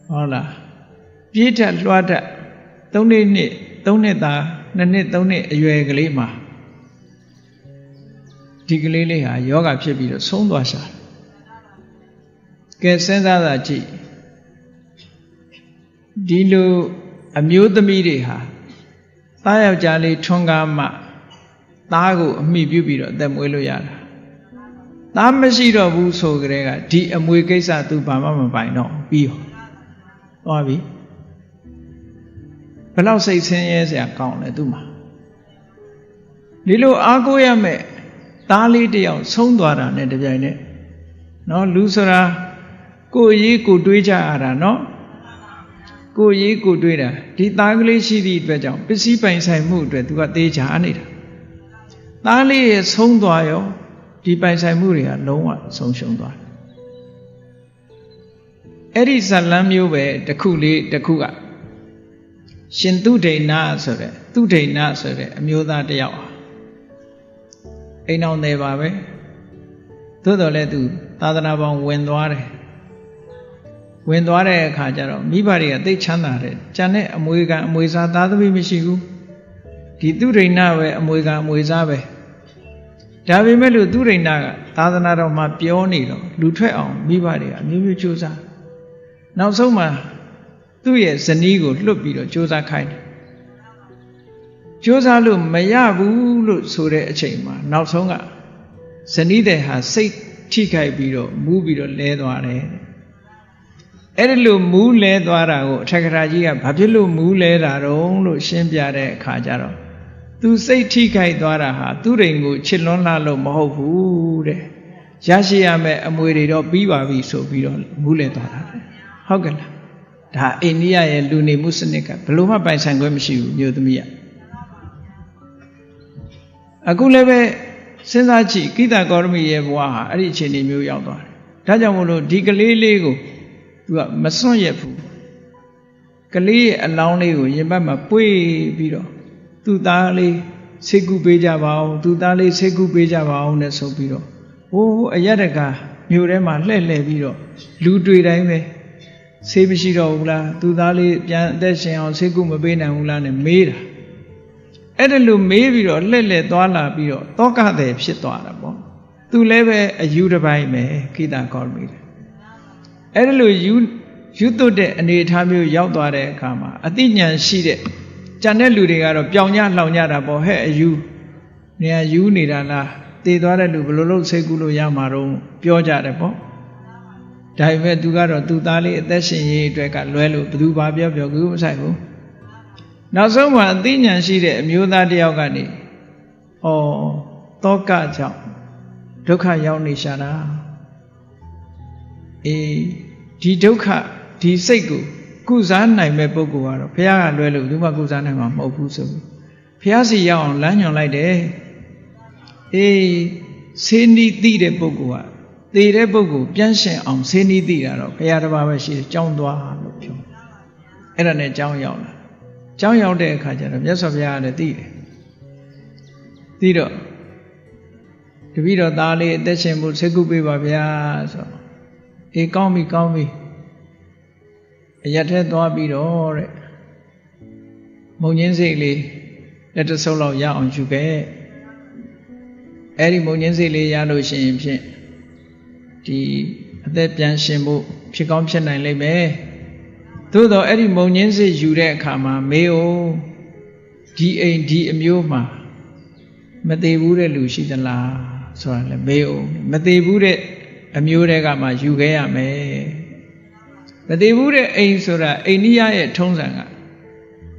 ဟုတ်လားပြေးတက်လွှားတက်3နှစ်သား2နှစ်3နှစ်အရွယ်ကလေးမှာဒီကလေးလေးဟာယောဂဖြစ်ပြီးတော့ဆုံးသွားရှာကဲစဉ်းစားတာကြည့်ဒီလိုအမျိုးသမီးတွေဟာသားယောက်ျားလေးထွန်းကားမှသားကိုအမိပြုပြီးတော့အသက်မွေးလို့ရတာသားမရှိတော့ဘူးဆိုကြတဲ့ကဒီအမွေကိစ္စသူဘာမှမပိုင်တော့ပြီးရောသွားပြီဘယ်လောက်စိတ်ဆင်းရဲစရာကောင်းလဲသူ့မှာဒီလိုအားကိုးရမယ်သားလေးတယောက်ဆုံးသွားတာနဲ့တပြိုင်နက်နော်လူဆိုတာကိုယ်ရေးကိုတွေးကြရတာနော်ကိုယ်ရေးကိုတွေးတာဒီသားကလေးရှိသည့်အတွက်ကြောင့်ပစ္စည်းပိုင်ဆိုင်မှုအတွက်သူကသေချာနေတာသားလေးရဲ့ဆုံးသွားရောဒီပိုင်ဆိုင်မှုတွေကလုံးဝဆုံးရှုံးသွားတယ်အဲ့ဒီဇလံမျိုးပဲတစ်ခုကရှင်သူဒိဏဆိုတဲ့အမျိုးသားတယောက်အိမ်အောင်တယ်ပါပဲသို့တော်လည်းသူသာသနာပေါင်းဝင်သွားတဲ့အခါကျတော့မိဘတွေကသိချမ်းသာတယ်ကျန်တဲ့အမွေစားသားသမီးမရှိဘူးဒီသူဒိဏပဲအမွေစားပဲဒါပေမဲ့လို့သူဒိဏကသာသနာတော်မှာပြောနေတော့လူထွက်အောင်မိဘတွေကအမျိုးမျိုးကြိုးစားနောက်ဆုံးမှာသူ့ရဲ့ဇနီးကိုလွတ်ပြီးတော့ကြိုးစားခိုင်းတယ်ကြိုးစားလို့မရဘူးလို့ဆိုတဲ့အချိန်မှာနောက်ဆုံးကဇနီးတဲ့ဟာစိတ်ထိခိုက်ပြီးတော့မူးပြီးတော့လဲသွားတယ်အဲ့ဒီလိုမူးလဲသွားတာကိုအထက်ကရာကြီးကဘာဖြစ်လို့မူးလဲတာတုံးလို့ရှင်းပြတဲ့အခါကျတော့သူစိတ်ထိခိုက်သွားတာဟာသူ့ရိမ်ကိုချစ်လွန်းလာလို့မဟုတ်ဘူးတဲ့ရရှိရမယ့်အမွေတွေတော့ပြီးပါပြီဆိုပြီးတော့မူးလဲသွားတာဟုတ်ကဲ့လားဒါအိန္ဒိယရဲ့လူနေမှုစနစ်ကဘယ်လိုမှပိုင်ဆိုင်ခွင့်မရှိဘူးမြို့သမီးကအခုလည်းပဲစဉ်းစားကြည့်ကိတ္တဂေါရမီရဲ့ဘဝဟာအဲ့ဒီအခြေအနေမျိုးရောက်သွားတယ်ဒါကြောင့်မို့လို့ဒီကလေးလေးကိုသူကမစွန့်ရက်ဘူးကလေးရဲ့အလောင်းလေးကိုရင်ဘတ်မှာပွေ့ပြီးတော့သူ့သားလေးစိတ်ကူးပေးကြပါအောင်သူ့သားလေးစိတ်ကူးပေးကြပါအောင်နဲ့ဆိုပြီးတော့ဟိုးအရတကမြို့ထဲမှာလှည့်ပြီးတော့လူတွေ့တိုင်းပဲဆေးမရှိတော့ဘူးလားသူသားလေးပြန်အသက်ရှင်အောင်ဆေးကုမပေးနိုင်ဘူးလားနဲ့မေးတာအဲ့ဒါလို့မေးပြီးတော့လှည့်သွားလာပြီးတော့တောကတဲ့ဖြစ်သွားတာပေါ့သူလည်းပဲအယူတစ်ပိုင်းပဲခိတဂေါရမီအဲ့ဒါလို့ယူသွတ်တဲ့အနေအထားမျိုးရောက်သွားတဲ့အခါမှာအသိဉာဏ်ရှိတဲ့ကြံတဲ့လူတွေကတော့ပြောင်ကြလှောင်ကြတာပေါ့ဟဲ့အယူနေရာယူနေတာလားတည်သွားတဲ့လူဘယ်လိုလုပ်စိတ်ကူးလို့ရမှာတော့ပြောကြတယ်ပေါ့ဒါပေမဲ့သူကတော့သူ့သားလေးအသက်ရှင်ရေးအတွက်ကလွဲလို့ဘယ်သူဘာပြောကူမဆိုင်ဘူးနောက်ဆုံးမှာအသိဉာဏ်ရှိတဲ့အမျိုးသားတယောက်ကနေတောကကြောင့်ဒုက္ခရောက်နေရှာတာဒီဒုက္ခဒီစိတ်ကိုကုစားနိုင်မဲ့ပုဂ္ဂိုလ်ကတော့ဘုရားကလွဲလို့ဘူးမှကုစားနိုင်မှာမဟုတ်ဘူးဆိုပြီးဘုရားစီရောက်အောင်လမ်းညွှန်လိုက်တယ်ဆေးနီးသိတဲ့ပုဂ္ဂိုလ်ကသေတဲ့ပုဂ္ဂိုလ်ပြန်ရှင်အောင်ဆေးနီးသိတာတော့ဘုရားတစ်ပါးပဲရှိတယ်ကြောင်းသွားလို့ပြောအဲ့ဒါနဲ့ကြောင်းရောက်လာကြောင်းရောက်တဲ့အခါကျတော့မြတ်စွာဘုရားကလည်းသိတယ်သိတော့တပည့်တော်သားလေးအသက်ရှင်ဖို့ဆေးကုပေးပါဗျာဆိုကောင်းပြီအရက်ထဲသွားပြီးတော့တဲ့မုံညင်းစိတ်လေးလက်တဆုပ်လောက်ရအောင်ယူခဲ့အဲ့ဒီမုံညင်းစိတ်လေးရလို့ရှိရင်ဖြင့်ဒီအသက်ပြန်ရှင်ဖို့ဖြစ်ကောင်းဖြစ်နိုင်လိမ့်မယ်သို့တော့အဲ့ဒီမုံညင်းစိတ်ယူတဲ့အခါမှာမေးဦးဒီအိမ်ဒီအမျိုးမှာမသေးဘူးတဲ့လူရှိသလားဆိုတာလည်းမေးဦးမသေးဘူးတဲ့အမျိုးတွေကမှယူခဲ့ရမယ်မသေးဘူးတဲ့အိမ်ဆိုတာအိန္ဒိယရဲ့ထုံးစံက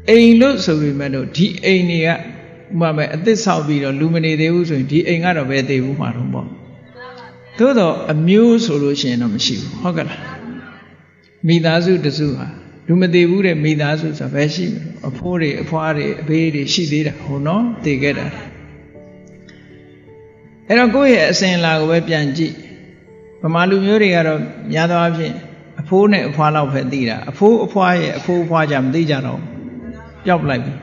အိမ်လို့ဆိုပေမဲ့လို့ဒီအိမ်တွေကဥပမာအသစ်ဆောက်ပြီးတော့လူမနေသေးဘူးဆိုရင်ဒီအိမ်ကတော့ပဲသေးဘူးမှာတော့ပေါ့သို့တော့အမျိုးဆိုလို့ရှိရင်တော့မရှိဘူးဟုတ်ကဲ့လားမိသားစုတစုဟာလူမသေးဘူးတဲ့မိသားစုဆိုတာပဲရှိမှာအဖိုးတွေအဖွားတွေအဘေးတွေရှိသေးတာဟုတ်နော်သိခဲ့တာအဲ့တော့ကိုယ့်ရဲ့အစဉ်အလာကိုပဲပြန်ကြည့်ဗမာလူမျိုးတွေကတော့များသောအားဖြင့်အဖိုးနဲ့အဖွားလောက်ပဲသိတာအဖိုးအဖွားရဲ့အဖိုးအဖွားကြမသိကြတော့ပျောက်လိုက်ပြီ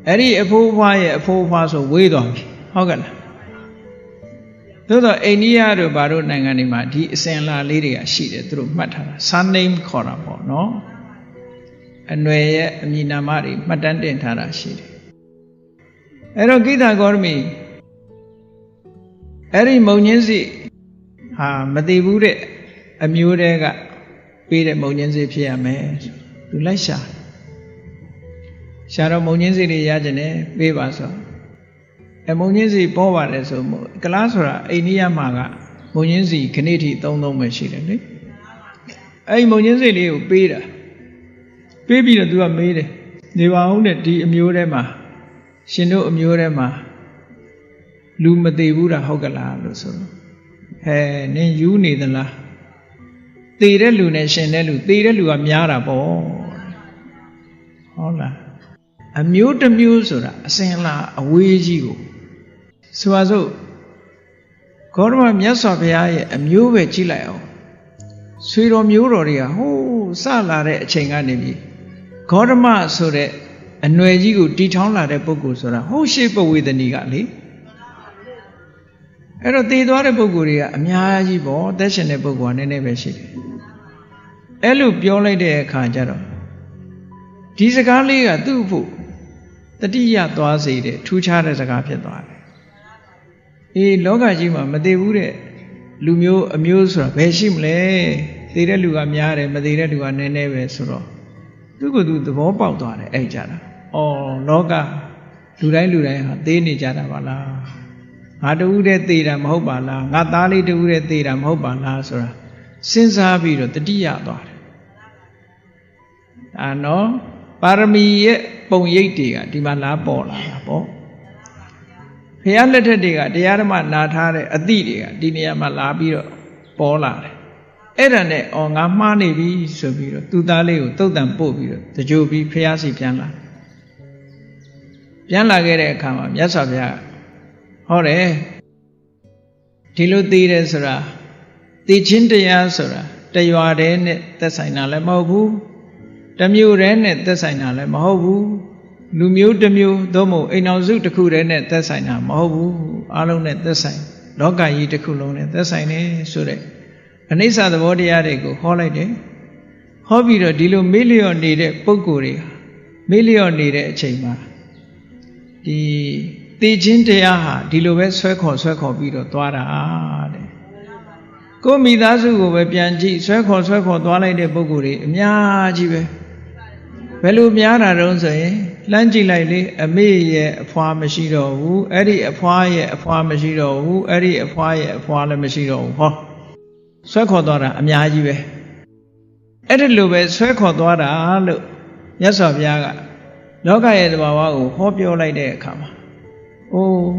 အဲ့ဒီအဖိုးဖွားရဲ့အဖိုးဖွားဆိုဝေးသွားပြီဟုတ်ကဲ့လားသို့တော့အိန္ဒိယတို့ဘာတို့နိုင်ငံတွေမှာဒီအစဉ်အလာလေးတွေကရှိတယ်သူတို့မှတ်ထားတာ surname ခေါ်တာပေါ့နော်အနွယ်ရဲ့အမည်နာမတွေမှတ်တမ်းတင်ထားတာရှိတယ်အဲ့တော့ကိတ္တဂေါတမီအဲ့ဒီမုံညင်းစီဟာမသိဘူးတဲ့အမျိုးတည်းကပေးတဲ့မုံညင်းစီဖြစ်ရမယ်သူလိုက်ရှာတော့မုံညင်းစီတွေရကြတယ်ပေးပါဆိုမုံညင်းစီပေါ်ပါတယ်ဆိုကလားဆိုတာအိန္ဒိယမှာကမုံညင်းစီခဏထိသုံးပဲရှိတယ်လေအဲ့ဒီမုံညင်းစီလေးကိုပေးတာပေးပြီးတော့သူကမေးတယ်နေပါဦးနဲ့ဒီအမျိုးထဲမှာရှင်တို့အမျိုးထဲမှာလူမသေးဘူးတာဟုတ်ကလားလို့ဆိုတော့ဟဲနင်ယူနေသလားသေတဲ့လူနဲ့ရှင်တဲ့လူသေတဲ့လူကများတာပေါ့ဟုတ်လားအမျိုးတစ်မျိုးဆိုတာအစဉ်အလာအဝေးကြီးကိုဆိုပါစို့ဂေါတမမြတ်စွာဘုရားရဲ့အမျိုးပဲကြည့်လိုက်အောင်ဆွေတော်မျိုးတော်တွေကဟိုးစလာတဲ့အချိန်ကနေပြီးဂေါတမဆိုတဲ့အနွယ်ကြီးကိုတီထောင်းလာတဲ့ပုဂ္ဂိုလ်ဆိုတာဟိုးရှိပဝေသနီကလေအဲ့တော့တည်သွားတဲ့ပုဂ္ဂိုလ်တွေကအများကြီးပေါ့သက်ရှင်တဲ့ပုဂ္ဂိုလ်ကနည်းနည်းပဲရှိတယ်အဲ့လိုပြောလိုက်တဲ့အခါကျတော့ဒီစကားလေးကသူ့ဖို့တတိယသွားစေတဲ့ထူးခြားတဲ့စကားဖြစ်သွားတယ်အေးလောကကြီးမှာမတည်ဘူးတဲ့လူမျိုးအမျိုးဆိုတာဘယ်ရှိမလဲတည်တဲ့လူကများတယ်မတည်တဲ့လူကနည်းနည်းပဲဆိုတော့သူ့ကိုယ်သူသဘောပေါက်သွားတယ်အဲ့ကြတာအော်လောကလူတိုင်းဟာသေနေကြတာပါလားငါတူးတဲ့သေတာမဟုတ်ပါလားငါသားလေးတူးတဲ့သေတာမဟုတ်ပါလားဆိုတာစဉ်းစားပြီးတော့တတိယသွားတယ်ဒါနော်ပါရမီရဲ့ပုံရိပ်တွေကဒီမှာလာပေါ်လာတာပေါ့ဘုရားလက်ထက်တွေကတရားဓမ္မနာထားတဲ့အသည့်တွေကဒီနေရာမှာလာပြီးတော့ပေါ်လာတယ်အဲ့ဒါနဲ့ငါမှားနေပြီဆိုပြီးတော့သူ့သားလေးကိုတုတ်တန်ပို့ပြီးတော့တကြိုပြီးဘုရားစီပြန်လာခဲ့တဲ့အခါမှာမြတ်စွာဘုရားဟောတယ်ဒီလိုသိတယ်ဆိုတာသိချင်းတရားဆိုတာတရွာတည်းနဲ့သက်ဆိုင်တာလည်းမဟုတ်ဘူးတမျိုးတည်းနဲ့သက်ဆိုင်တာလည်းမဟုတ်ဘူးလူမျိုးတစ်မျိုးသို့မဟုတ်အိမ်အောင်စုတစ်ခုတည်းနဲ့သက်ဆိုင်တာမဟုတ်ဘူးအားလုံးနဲ့သက်ဆိုင်လောကကြီးတစ်ခုလုံးနဲ့သက်ဆိုင်နေဆိုတဲ့အနိစ္စသဘောတရားတွေကိုဟောလိုက်တယ်ဟောပြီးတော့ဒီလိုမေ့လျော့နေတဲ့ပုဂ္ဂိုလ်တွေမေ့လျော့နေတဲ့အချိန်မှာဒီသိချင်းတရားဟာဒီလိုပဲဆွဲခေါ်ပြီးတော့သွားတာတဲ့ကိုမိသားစုကိုပဲပြန်ကြည့်ဆွဲခေါ်သွားလိုက်တဲ့ပုဂ္ဂိုလ်တွေအများကြီးပဲဘယ်လိုများတာတုံးဆိုရင်လှမ်းကြည့်လိုက်လေအမေရဲ့အဖွာမရှိတော့ဘူးအဲ့ဒီအဖွာရဲ့အဖွာမရှိတော့ဘူးအဲ့ဒီအဖွာရဲ့အဖွာလည်းမရှိတော့ဘူးဟောဆွဲခေါ်သွားတာအများကြီးပဲအဲ့ဒီလိုပဲဆွဲခေါ်သွားတာလို့မြတ်စွာဘုရားကလောကရဲ့သဘာဝကိုဟောပြောလိုက်တဲ့အခါမှာအိုး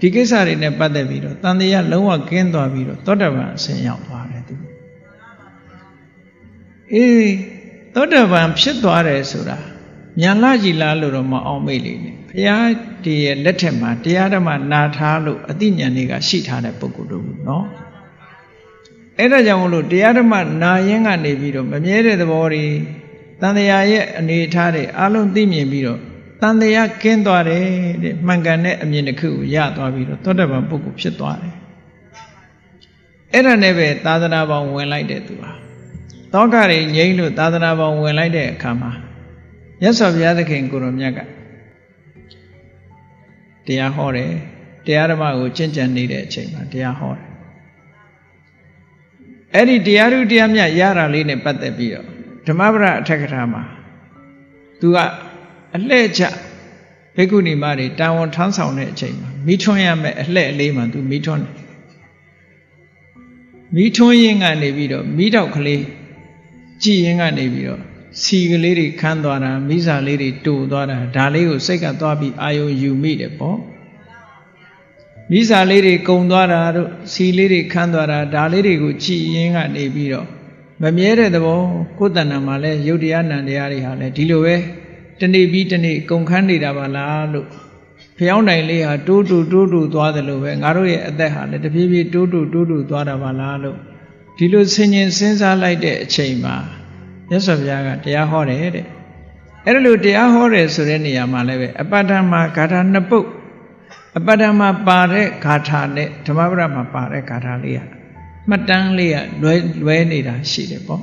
ဒီကိစ္စတွေနဲ့ပတ်သက်ပြီးတော့တန်တရားလုံးဝကင်းသွားပြီးတော့သောတာပန်အစဉ်ရောက်သွားတယ်သူအေးသောတာပန်ဖြစ်သွားတယ်ဆိုတာညာလကြီးလားလို့တော့မအောင်မေ့လိမ့်နဲ့ဘုရားတည်းရဲ့လက်ထက်မှာတရားဓမ္မနာထားလို့အသိဉာဏ်တွေကရှိထားတဲ့ပုဂ္ဂိုလ်တို့ဘူးနော်အဲ့ဒါကြောင့်မလို့တရားဓမ္မနာရင်ကနေပြီးတော့မမြဲတဲ့သဘောတွေတန်တရားရဲ့အနေအထားတွေအလုံးသိမြင်ပြီးတော့တန်တရားကင်းသွားတယ်တဲ့မှန်ကန်တဲ့အမြင်တစ်ခုကိုရသွားပြီးတော့သောတာပန်ပုဂ္ဂိုလ်ဖြစ်သွားတယ်အဲ့ဒါနဲ့ပဲသာသနာပေါင်းဝင်လိုက်တဲ့သူဟာတောကတွေငြိမ်းလို့သာသနာပေါင်းဝင်လိုက်တဲ့အခါမှာမြတ်စွာဘုရားသခင်ကိုရောမြတ်ကတရားဟောတယ်တရားဓမ္မကိုကျင့်ကြံနေတဲ့အချိန်မှာတရားဟောတယ်အဲ့ဒီတရားဓုတရားမြတ်ရတာလေးနဲ့ပတ်သက်ပြီးတော့ဓမ္မပဒအထက်ကထာမှာသူကအလှဲ့ချဘိက္ခုနီမတွေတာဝန်ထမ်းဆောင်တဲ့အချိန်မှာမိထွန်းရမယ်အလှဲ့အလေးမှာသူမိထွန်းတယ်မိထွန်းရင်ကနေပြီးတော့မိတောက်ကလေးကြည်ရင်ကနေပြီးတော့စီကလေးတွေခန်းသွားတာမိစာလေးတွေတူသွားတာဒါလေးကိုစိတ်ကသွားပြီးအာယုံယူမိတယ်ပေါ့မိစာလေးတွေကုံသွားတာတို့စီလေးတွေခန်းသွားတာဒါလေးတွေကိုကြည်ရင်ကနေပြီးတော့မမြဲတဲ့သဘောကိုယ်တဏ္ဍာမှာလဲယုတ်တရားနံတရားတွေဟာလဲဒီလိုပဲတနေ့ပြီးတနေ့ကုန်ခန်းနေတာပါလားလို့ဖျောင်းတိုင်လေးဟာတိုးတူသွားတယ်လို့ပဲငါတို့ရဲ့အသက်ဟာလည်းတဖြည်းဖြည်းတိုးတူသွားတာပါလားလို့ဒီလိုဆင်ញင်စဉ်းစားလိုက်တဲ့အချိန်မှာမြတ်စွာဘုရားကတရားဟောတယ်တဲ့ အဲ့လိုတရားဟောတယ်ဆိုတဲ့နေရာမှာလည်းပဲအပဋ္ဌာန်းမှာဂါထာနှစ်ပုဒ်အပဋ္ဌာန်းမှာပါတဲ့ဂါထာနဲ့ဓမ္မပဒမှာပါတဲ့ဂါထာလေးကမှတ်တမ်းလေးကလွဲနေတာရှိတယ်ပေါ့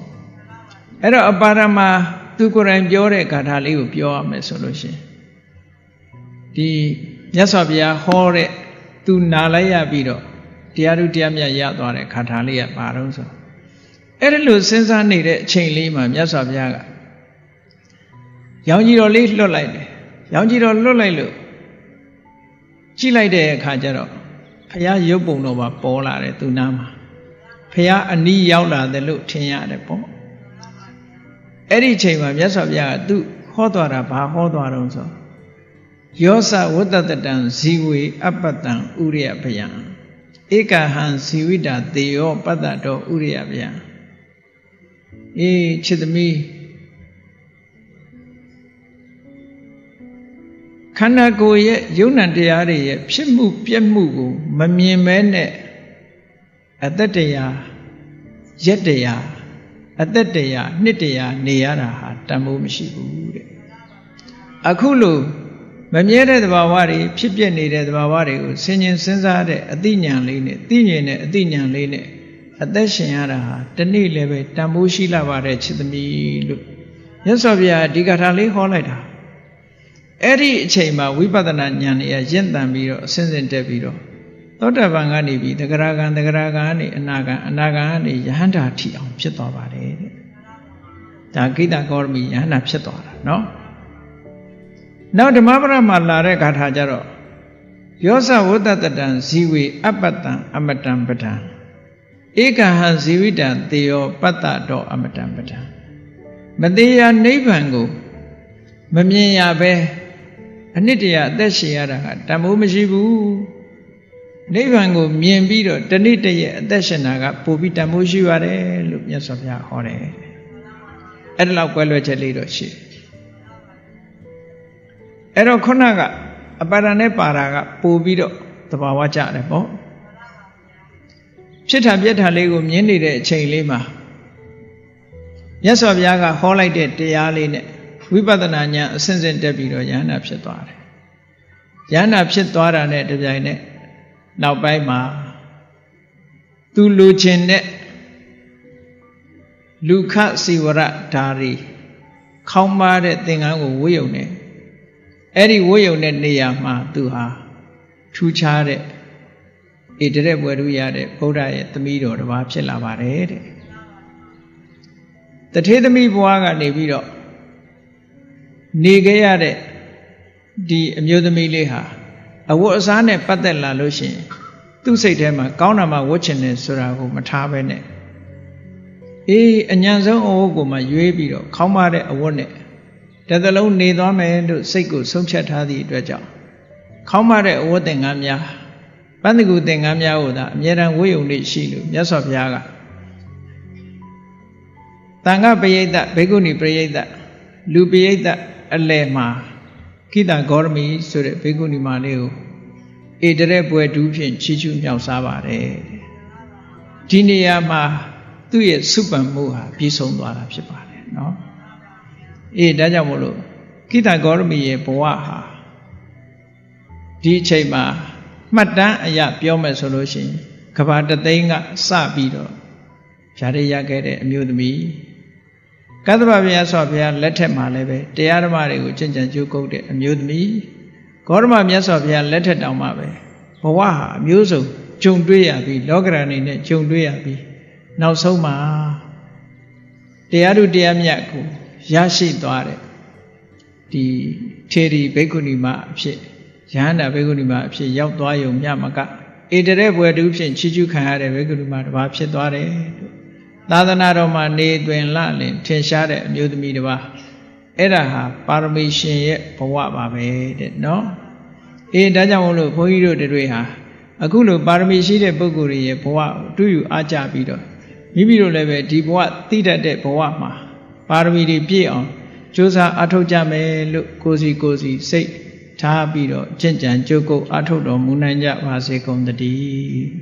အဲ့တော့အပဋ္ဌာန်းမှာသူကိုယ်တိုင်ပြောတဲ့ဂါထာလေးကိုပြောရမယ်ဆိုလို့ရှိရင်ဒီမြတ်စွာဘုရားဟောတဲ့သူနာလိုက်ရပြီးတော့တရားဓုတရားမြတ်ရသွားတဲ့ဂါထာလေးကဘာလို့ဆိုအဲ့ဒီလိုစဉ်းစားနေတဲ့အချိန်လေးမှာမြတ်စွာဘုရားကရောင်ကြီးတော်လေးလွတ်လိုက်တယ်ရောင်ကြီးတော်လွတ်လိုက်လို့ကြည့်လိုက်တဲ့အခါကျတော့ဘုရားရုပ်ပုံတော်ပါပေါ်လာတယ်သူနာမှာဘုရားအနီးရောက်လာတယ်လို့ထင်ရတယ်ပေါ့အဲ့ဒီအချိန်မှာမြတ်စွာဘုရားကသူဟောသွားတာဘာဟောသွားတော့ဆိုယောသဝတ္တတတံဇီဝေအပ္ပတံဥရိယဘယံဧကဟံဇီဝိတာတေယောပတ္တတောဥရိယဘယံအေးချစ်သမီးခန္ဓာကိုယ်ရဲ့ယုံနံတရားတွေရဲ့ဖြစ်မှုပြက်မှုကိုမမြင်မဲနဲ့အတ္တတရားရက်တရားအတ္တတရားနှစ်တရားနေရတာဟာတန်ဖိုးမရှိဘူးတဲ့အခုလို့မမြဲတဲ့သဘာဝတွေဖြစ်ပြနေတဲ့သဘာဝတွေကိုဆင်ញင်စဉ်းစားတဲ့အသိဉာဏ်လေးနဲ့သိမြင်တဲ့အသိဉာဏ်လေးနဲ့အသက်ရှင်ရတာဟာတနေ့လည်းပဲတန်ဖိုးရှိလာပါတယ်ချစ်သမီးလို့မြတ်စွာဘုရားဒီဂါထာလေးဟောလိုက်တာအဲ့ဒီအချိန်မှာဝိပဿနာဉာဏ်နဲ့ရင့်တန်ပြီးတော့အစဉ်စဉ်တက်ပြီးတော့သောတာပန်ကနေပြီးသဂရဂံကနေအနာဂံကနေယဟန္တာထိအောင်ဖြစ်သွားပါတယ်တဲ့ဒါဂိတဂေါရမီယဟန္တာဖြစ်သွားတာနော်နောက်ဓမ္မပဒမှာလာတဲ့ဂါထာကြတော့ယောသဝတ္တတတံဇီဝေအပ္ပတံအမတံပဒံဧကဟံဇီဝိတံတေယောပတ္တတောအမတံပဒံမသေးရနိဗ္ဗာန်ကိုမမြင်ရပဲအနှစ်တရာအသက်ရှင်ရတာကတန်ဖိုးမရှိဘူးနိဗ္ဗာန်ကိုမြင်ပြီးတော့တဏိတရဲ့အသက်ရှင်တာကပိုပြီးတန်ဖိုးရှိပါတယ်လို့မြတ်စွာဘုရားဟောတယ်အဲ့ဒါလောက်ကွဲလွဲချက်လေးတော့ရှိတယ်အဲ့တော့ခုနကအပါဒနဲ့ပါတာကပိုပြီးတော့သဘာဝကျတယ်ပေါ့ဖြစ်တာပြက်တာလေးကိုမြင်နေတဲ့အချိန်လေးမှာမြတ်စွာဘုရားကဟောလိုက်တဲ့တရားလေးနဲ့ဝိပဿနာဉာဏ်အစဉ်စဉ်တက်ပြီးတော့ယန္တာဖြစ်သွားတယ်ယန္တာဖြစ်သွားတာနဲ့တပြိုင်နက်နောက်ပိုင်းမှာသူလူချင်းတဲ့လူခစီဝရဓာရီခေါင်းပါတဲ့သင်္ကန်းကိုဝတ်ယုံတယ်အဲ့ဒီဝတ်ယုံတဲ့နေရာမှာသူဟာထူးခြားတဲ့ဣတရက်ပွဲထူးရတဲ့ဗုဒ္ဓရဲ့သမီးတော်တစ်ပါးဖြစ်လာပါတယ်တဲ့တထေသမီးဘဝကနေပြီးတော့နေခဲ့ရတဲ့ဒီအမျိုးသမီးလေးဟာအဝတ်အစားနဲ့ပတ်သက်လာလို့ရှိရင်သူ့စိတ်ထဲမှာကောင်းတာမှဝတ်ချင်တယ်ဆိုတာကိုမထားဘဲနဲ့အေးအညံဆုံးအဝတ်ကိုမှရွေးပြီးတော့ခေါင်းပါတဲ့အဝတ်နဲ့တစ်သလုံးနေသွားမယ်လို့စိတ်ကိုဆုံးဖြတ်ထားသည့်အတွက်ကြောင့်ခေါင်းပါတဲ့အဝတ်သင်္ကန်းများပန်းတကူသင်္ကန်းများကိုသာအမြဲတမ်းဝတ်ယုံနေရှိလို့မြတ်စွာဘုရားကတန်ခပရိသတ်ဘေကုဏီပရိသတ်လူပရိသတ်အလယ်မှာကိတဂေါရမီဆိုတဲ့ဘေကုဏီမလေးကိုဧတရက်ပွဲတူးဖြင့်ချီးကျူးမြောက်စားပါတယ်ဒီနေရာမှာသူ့ရဲ့စုပန်မှုဟာပြည့်စုံသွားတာဖြစ်ပါတယ်နော်ဒါကြောင့်မို့လို့ကိတဂေါရမီရဲ့ဘဝဟာဒီအချိန်မှာမှတ်တမ်းအရပြောမယ်ဆိုလို့ရှိရင်ကဘာတသိန်းကစပြီးတော့ဖြာရရခဲ့တဲ့အမျိုးသမီးကတ္တဗဗျာဆိုဘုရားလက်ထက်မှာလည်းပဲတရားဓမ္မတွေကိုကျင့်ကြံကြိုးကုပ်တဲ့အမျိုးသမီးဂေါရမမြတ်စွာဘုရားလက်ထက်တောင်မှပဲဘဝဟာအမျိုးစုံကြုံတွေ့ရပြီးလောကရဏီနဲ့ကြုံတွေ့ရပြီးနောက်ဆုံးမှာတရားဓုတရားမြတ်ကိုရရှိသွားတဲ့ဒီထေရီဘိက္ခုနီမအဖြစ်ယဟန္တာဘိက္ခုနီမအဖြစ်ရောက်သွားရုံမျှမကဧတရက်ဘွယ်တူဖြင့်ချီးကျူးခံရတဲ့ဘိက္ခုနီမတစ်ပါးဖြစ်သွားတယ်လို့သာသနာတော်မှာနေတွင်လလင်ထင်ရှားတဲ့အမျိုးသမီးတစ်ပါးအဲ့ဒါဟာပါရမီရှင်ရဲ့ဘဝပါပဲတဲ့နော်ဒါကြောင့်မို့လို့ဘုန်းကြီးတို့တွေဟာအခုလိုပါရမီရှိတဲ့ပုဂ္ဂိုလ်ရဲ့ဘဝကိုတွေ့ယူအားကြပြီးတော့မိမိတို့လည်းပဲဒီဘဝသိတတ်တဲ့ဘဝမှာပါရမီတွေပြည့်အောင်ကြိုးစားအားထုတ်ကြမယ်လို့ကိုယ်စီစိတ်ထားပြီးတော့ကျင့်ကြံကြိုးကုပ်အားထုတ်တော်မူနိုင်ကြပါစေကုန်သတည်း